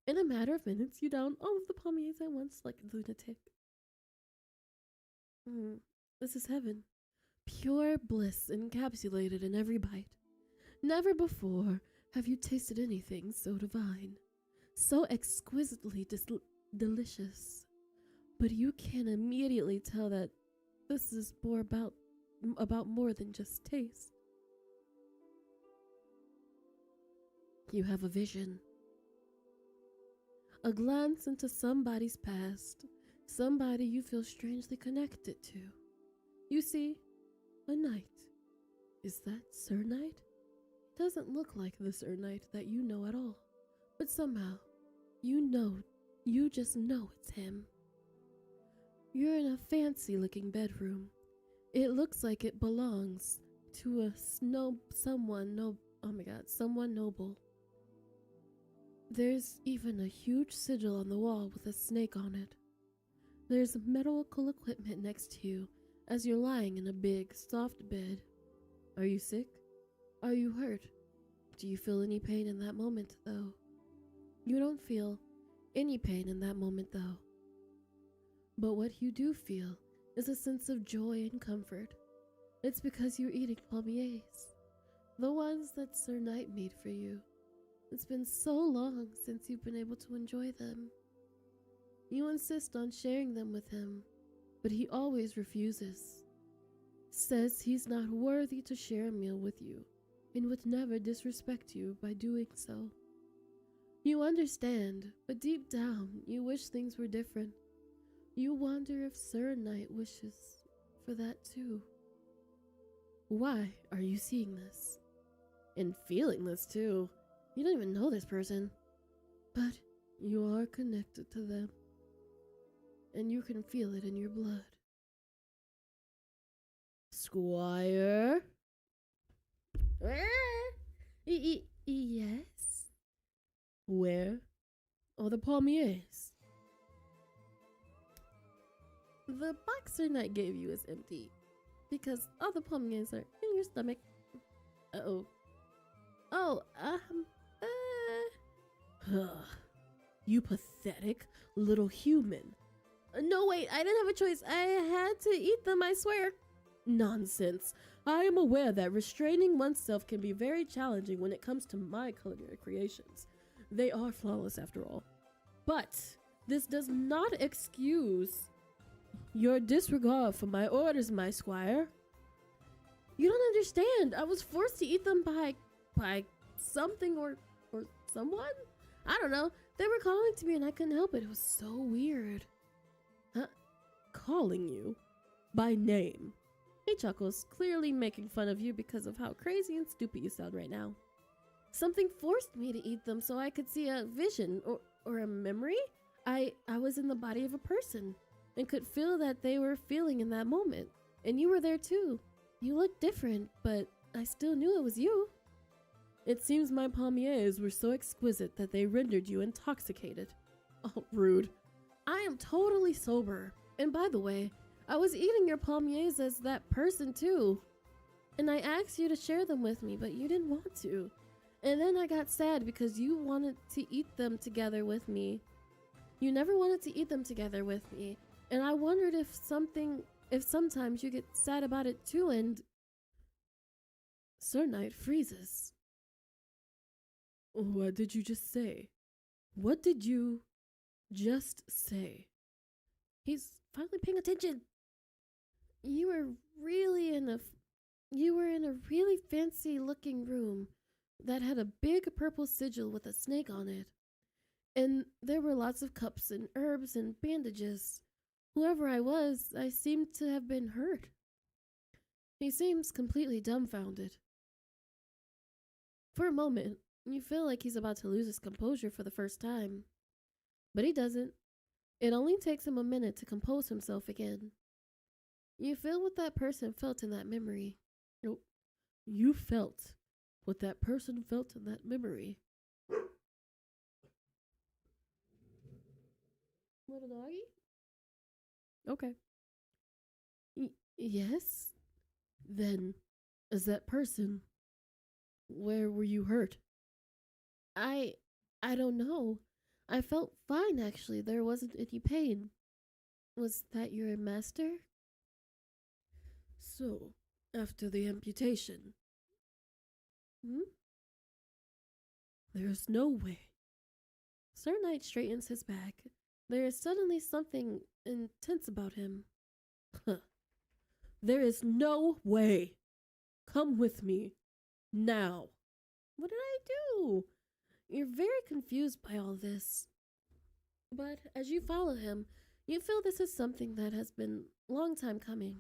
In a matter of minutes, you down all of the pommiers at once like a lunatic. This is heaven. Pure bliss encapsulated in every bite. Never before have you tasted anything so divine, so exquisitely delicious. But you can immediately tell that this is more about more than just taste. You have a vision. A glance into somebody's past, somebody you feel strangely connected to. You see, a knight. Is that Sir Knight? Doesn't look like the Sir Knight that you know at all, but somehow, you just know it's him. You're in a fancy-looking bedroom. It looks like it belongs to someone noble. There's even a huge sigil on the wall with a snake on it. There's medical equipment next to you as you're lying in a big, soft bed. Are you sick? Are you hurt? Do you feel any pain in that moment, though? You don't feel any pain in that moment, though. But what you do feel is a sense of joy and comfort. It's because you're eating pommiers, the ones that Sir Knight made for you. It's been so long since you've been able to enjoy them. You insist on sharing them with him, but he always refuses. Says he's not worthy to share a meal with you and would never disrespect you by doing so. You understand, but deep down, you wish things were different. You wonder if Sir Knight wishes for that too. Why are you seeing this? And feeling this too? You don't even know this person. But you are connected to them. And you can feel it in your blood. Squire? Yes? Where are the pommiers? The box Sir Knight gave you is empty. Because all the pommiers are in your stomach. Uh-oh. You pathetic little human. No, wait, I didn't have a choice. I had to eat them, I swear. Nonsense. I am aware that restraining oneself can be very challenging when it comes to my culinary creations. They are flawless after all. But this does not excuse your disregard for my orders, my squire. You don't understand. I was forced to eat them by something or someone? I don't know. They were calling to me and I couldn't help it. It was so weird. Huh? Calling you? By name? He chuckles, clearly making fun of you because of how crazy and stupid you sound right now. Something forced me to eat them so I could see a vision or a memory. I was in the body of a person and could feel that they were feeling in that moment. And you were there too. You looked different, but I still knew it was you. It seems my pommiers were so exquisite that they rendered you intoxicated. Oh, rude. I am totally sober. And by the way, I was eating your pommiers as that person too. And I asked you to share them with me, but you didn't want to. And then I got sad because you wanted to eat them together with me. You never wanted to eat them together with me. And I wondered if sometimes you get sad about it too, and Sir Knight freezes. What did you just say? What did you just say? He's finally paying attention. You were in a really fancy looking room that had a big purple sigil with a snake on it. And there were lots of cups and herbs and bandages. Whoever I was, I seemed to have been hurt. He seems completely dumbfounded. For a moment, you feel like he's about to lose his composure for the first time. But he doesn't. It only takes him a minute to compose himself again. You feel what that person felt in that memory. Nope. You felt what that person felt in that memory. Little doggy? Okay. Yes? Then, as that person, where were you hurt? I don't know. I felt fine, actually. There wasn't any pain. Was that your master? So, after the amputation. There's no way. Sir Knight straightens his back. There is suddenly something intense about him. There is no way. Come with me. Now. What did I do? You're very confused by all this. But as you follow him, you feel this is something that has been a long time coming.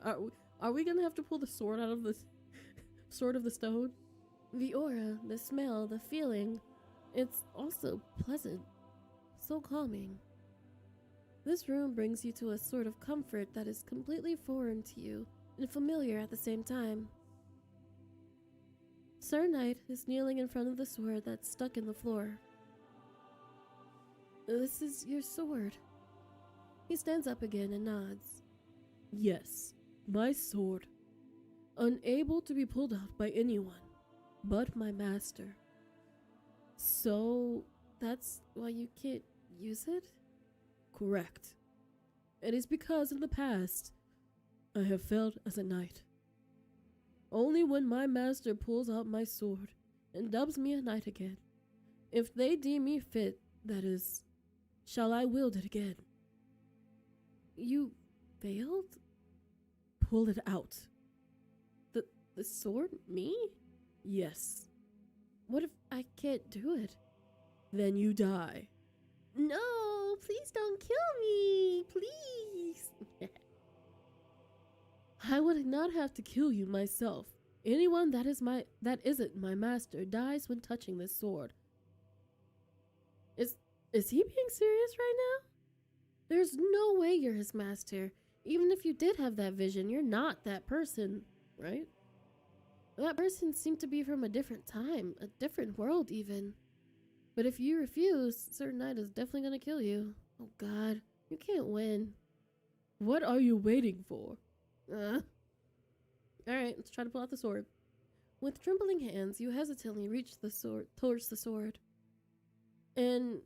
Are we gonna have to pull the sword out of the sword of the stone? The aura, the smell, the feeling, it's also pleasant. So calming. This room brings you to a sort of comfort that is completely foreign to you and familiar at the same time. Sir Knight is kneeling in front of the sword that's stuck in the floor. This is your sword. He stands up again and nods. Yes, my sword. Unable to be pulled out by anyone but my master. So, that's why you can't use it? Correct. It is because in the past, I have failed as a knight. Only when my master pulls out my sword and dubs me a knight again, if they deem me fit, that is, shall I wield it again. You failed? Pull it out. The sword? Me? Yes. What if I can't do it? Then you die. No, please don't kill me, please. I would not have to kill you myself. Anyone that isn't my master dies when touching this sword. Is he being serious right now? There's no way you're his master. Even if you did have that vision, you're not that person, right? That person seemed to be from a different time, a different world even. But if you refuse, Sir Knight is definitely gonna kill you. Oh god, you can't win. What are you waiting for? Alright, let's try to pull out the sword. With trembling hands, you hesitantly reach the sword towards the sword. And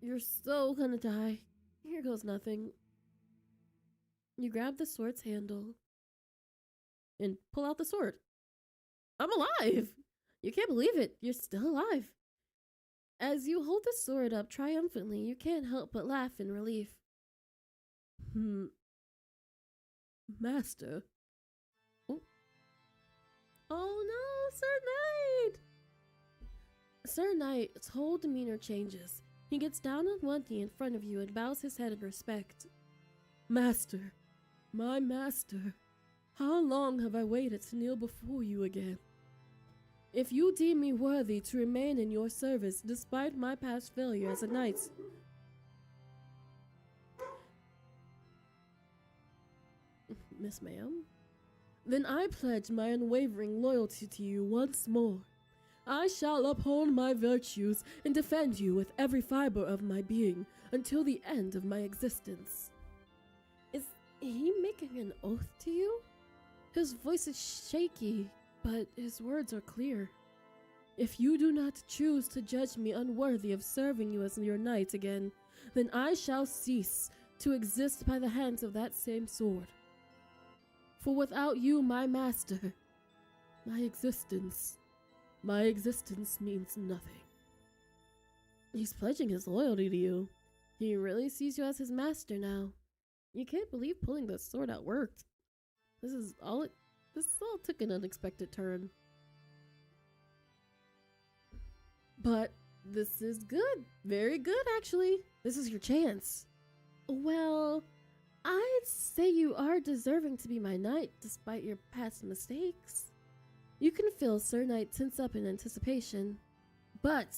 you're so gonna die. Here goes nothing. You grab the sword's handle and pull out the sword. I'm alive! You can't believe it. You're still alive. As you hold the sword up triumphantly, you can't help but laugh in relief. Master. Oh no, Sir Knight! Sir Knight's whole demeanor changes. He gets down on one knee in front of you and bows his head in respect. Master, my master, how long have I waited to kneel before you again? If you deem me worthy to remain in your service despite my past failure as a knight, Miss Ma'am? then I pledge my unwavering loyalty to you once more. I shall uphold my virtues and defend you with every fiber of my being until the end of my existence. Is he making an oath to you? His voice is shaky, but his words are clear. If you do not choose to judge me unworthy of serving you as your knight again, then I shall cease to exist by the hands of that same sword. For without you, my master, my existence means nothing. He's pledging his loyalty to you. He really sees you as his master now. You can't believe pulling the sword out worked. This all took an unexpected turn. But this is good. Very good, actually. This is your chance. Well, I'd say you are deserving to be my knight despite your past mistakes. You can feel Sir Knight tense up in anticipation. But,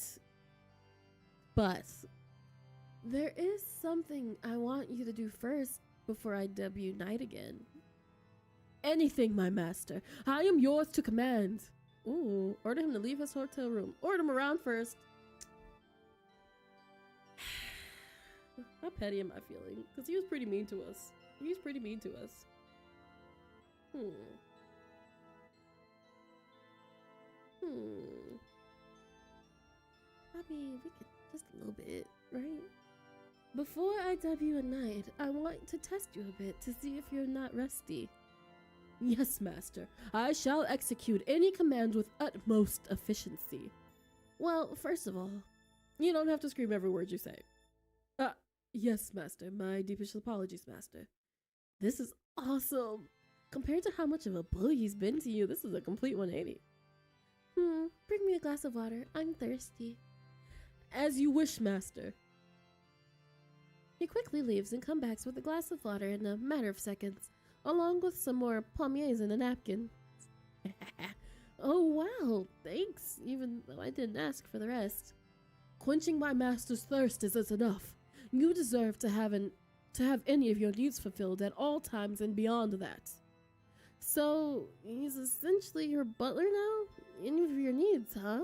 there is something I want you to do first before I dub you knight again. Anything, my master. I am yours to command. Ooh, order him to leave his hotel room. Order him around first. How petty am I feeling? Because he was pretty mean to us. I mean, we could just a little bit, right? Before I dub you a knight, I want to test you a bit to see if you're not rusty. Yes, master. I shall execute any command with utmost efficiency. Well, first of all, you don't have to scream every word you say. Yes, master. My deepest apologies, master. This is awesome. Compared to how much of a bully he's been to you, this is a complete 180. Bring me a glass of water. I'm thirsty. As you wish, master. He quickly leaves and comes back with a glass of water in a matter of seconds, along with some more pommiers and a napkin. Oh wow, thanks, even though I didn't ask for the rest. Quenching my master's thirst is enough. You deserve to have any of your needs fulfilled at all times and beyond that. So, he's essentially your butler now? Any of your needs, huh?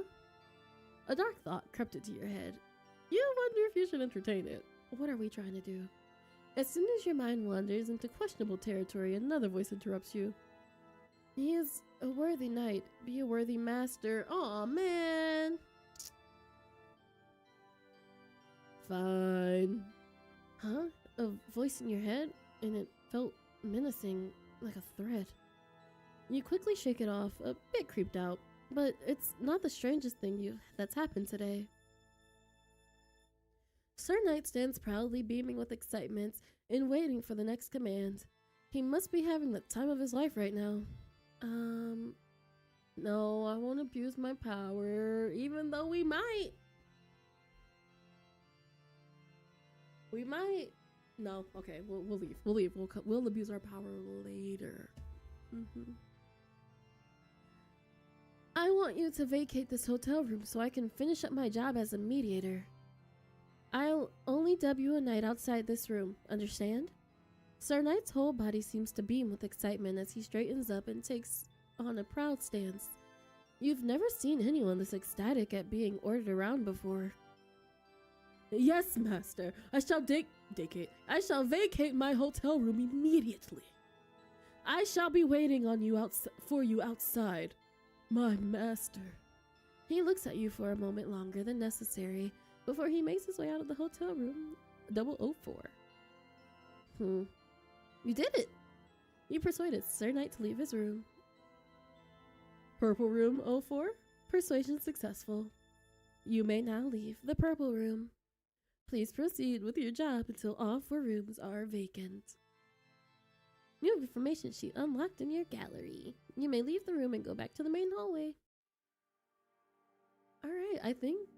A dark thought crept into your head. You wonder if you should entertain it. What are we trying to do? As soon as your mind wanders into questionable territory, another voice interrupts you. He is a worthy knight, be a worthy master. Aw, man. Fine. Huh? A voice in your head? And it felt menacing, like a threat. You quickly shake it off, a bit creeped out, but it's not the strangest thing that's happened today. Sir Knight stands proudly beaming with excitement and waiting for the next command. He must be having the time of his life right now. No, I won't abuse my power, even though we might. No, okay, we'll leave. We'll abuse our power later. I want you to vacate this hotel room so I can finish up my job as a mediator. I'll only dub you a knight outside this room, understand? Sir Knight's whole body seems to beam with excitement as he straightens up and takes on a proud stance. You've never seen anyone this ecstatic at being ordered around before. Yes, master. I shall vacate my hotel room immediately. I shall be waiting on you for you outside, my master. He looks at you for a moment longer than necessary before he makes his way out of the hotel room. 004. You did it! You persuaded Sir Knight to leave his room. Purple room 04? Persuasion successful. You may now leave the purple room. Please proceed with your job until all 4 rooms are vacant. New information sheet unlocked in your gallery. You may leave the room and go back to the main hallway. Alright, I think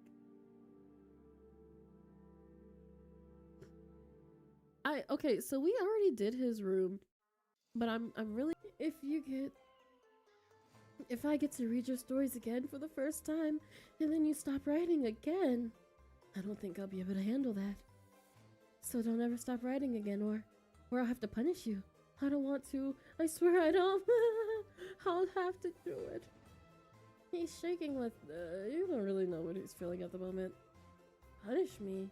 okay, so we already did his room, but I'm really, if I get to read your stories again for the first time and then you stop writing again, I don't think I'll be able to handle that. So don't ever stop writing again, or I'll have to punish you. I don't want to. I swear I don't. I'll have to do it. He's shaking with, you don't really know what he's feeling at the moment. Punish me?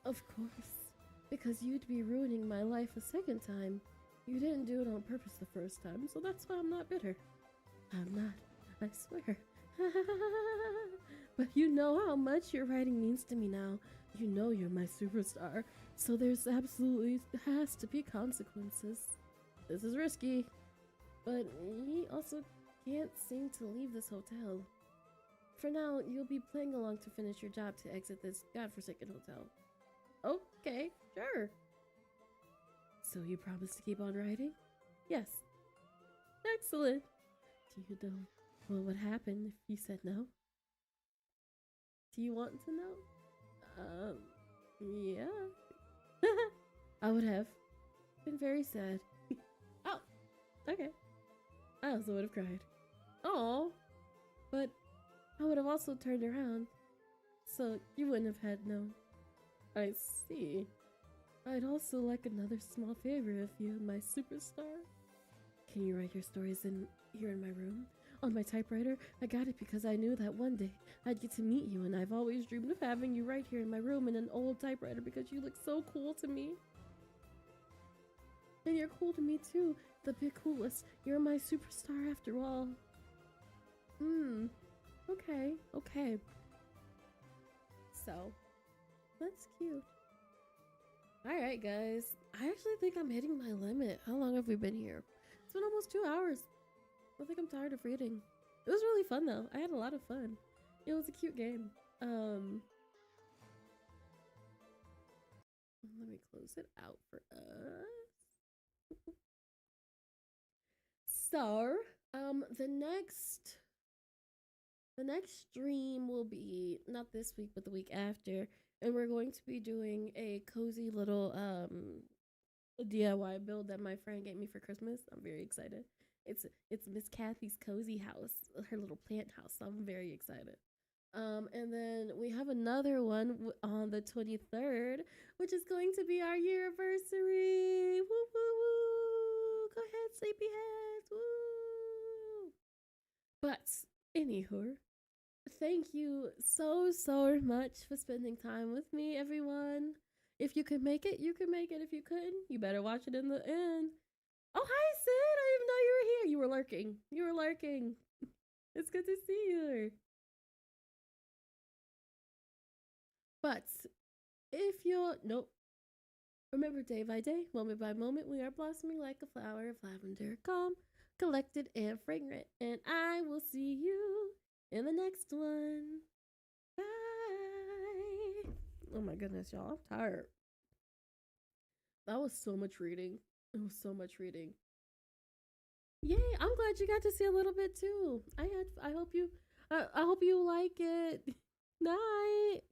Of course. Because you'd be ruining my life a second time. You didn't do it on purpose the first time, so that's why I'm not bitter. I'm not. I swear. But you know how much your writing means to me now. You know you're my superstar, so there's absolutely has to be consequences. This is risky, but he also can't seem to leave this hotel. For now, you'll be playing along to finish your job to exit this godforsaken hotel. Okay, sure. So you promise to keep on writing? Yes. Excellent. Do you know what would happen if you said no? Do you want to know? Yeah. I would have been very sad. Oh, okay. I also would have cried. Oh, but I would have also turned around, so you wouldn't have had no. I see. I'd also like another small favor of you, my superstar. Can you write your stories in here in my room? On my typewriter? I got it because I knew that one day I'd get to meet you, and I've always dreamed of having you right here in my room in an old typewriter because you look so cool to me. And you're cool to me too, the big coolest. You're my superstar after all. Okay, okay. So, that's cute. Alright, guys. I actually think I'm hitting my limit. How long have we been here? It's been almost 2 hours. I think I'm tired of reading. It was really fun, though. I had a lot of fun. It was a cute game. Let me close it out for us. So, the next stream will be not this week, but the week after, and we're going to be doing a cozy little DIY build that my friend gave me for Christmas. I'm very excited. It's Miss Kathy's cozy house, her little plant house. So I'm very excited. And then we have another one on the 23rd, which is going to be our year anniversary. Woo woo woo! Go ahead, sleepyheads. Woo! But anywho, thank you so much for spending time with me, everyone. If you could make it, you could make it. If you couldn't, you better watch it in the end. Oh, hi, Sid. I didn't even know you were here. You were lurking. You were lurking. It's good to see you. But if you're... Nope. Remember, day by day, moment by moment, we are blossoming like a flower of lavender, calm, collected, and fragrant. And I will see you in the next one. Bye. Oh my goodness, y'all. I'm tired. That was so much reading. It was so much reading. Yay! I'm glad you got to see a little bit too. I hope you like it. Night.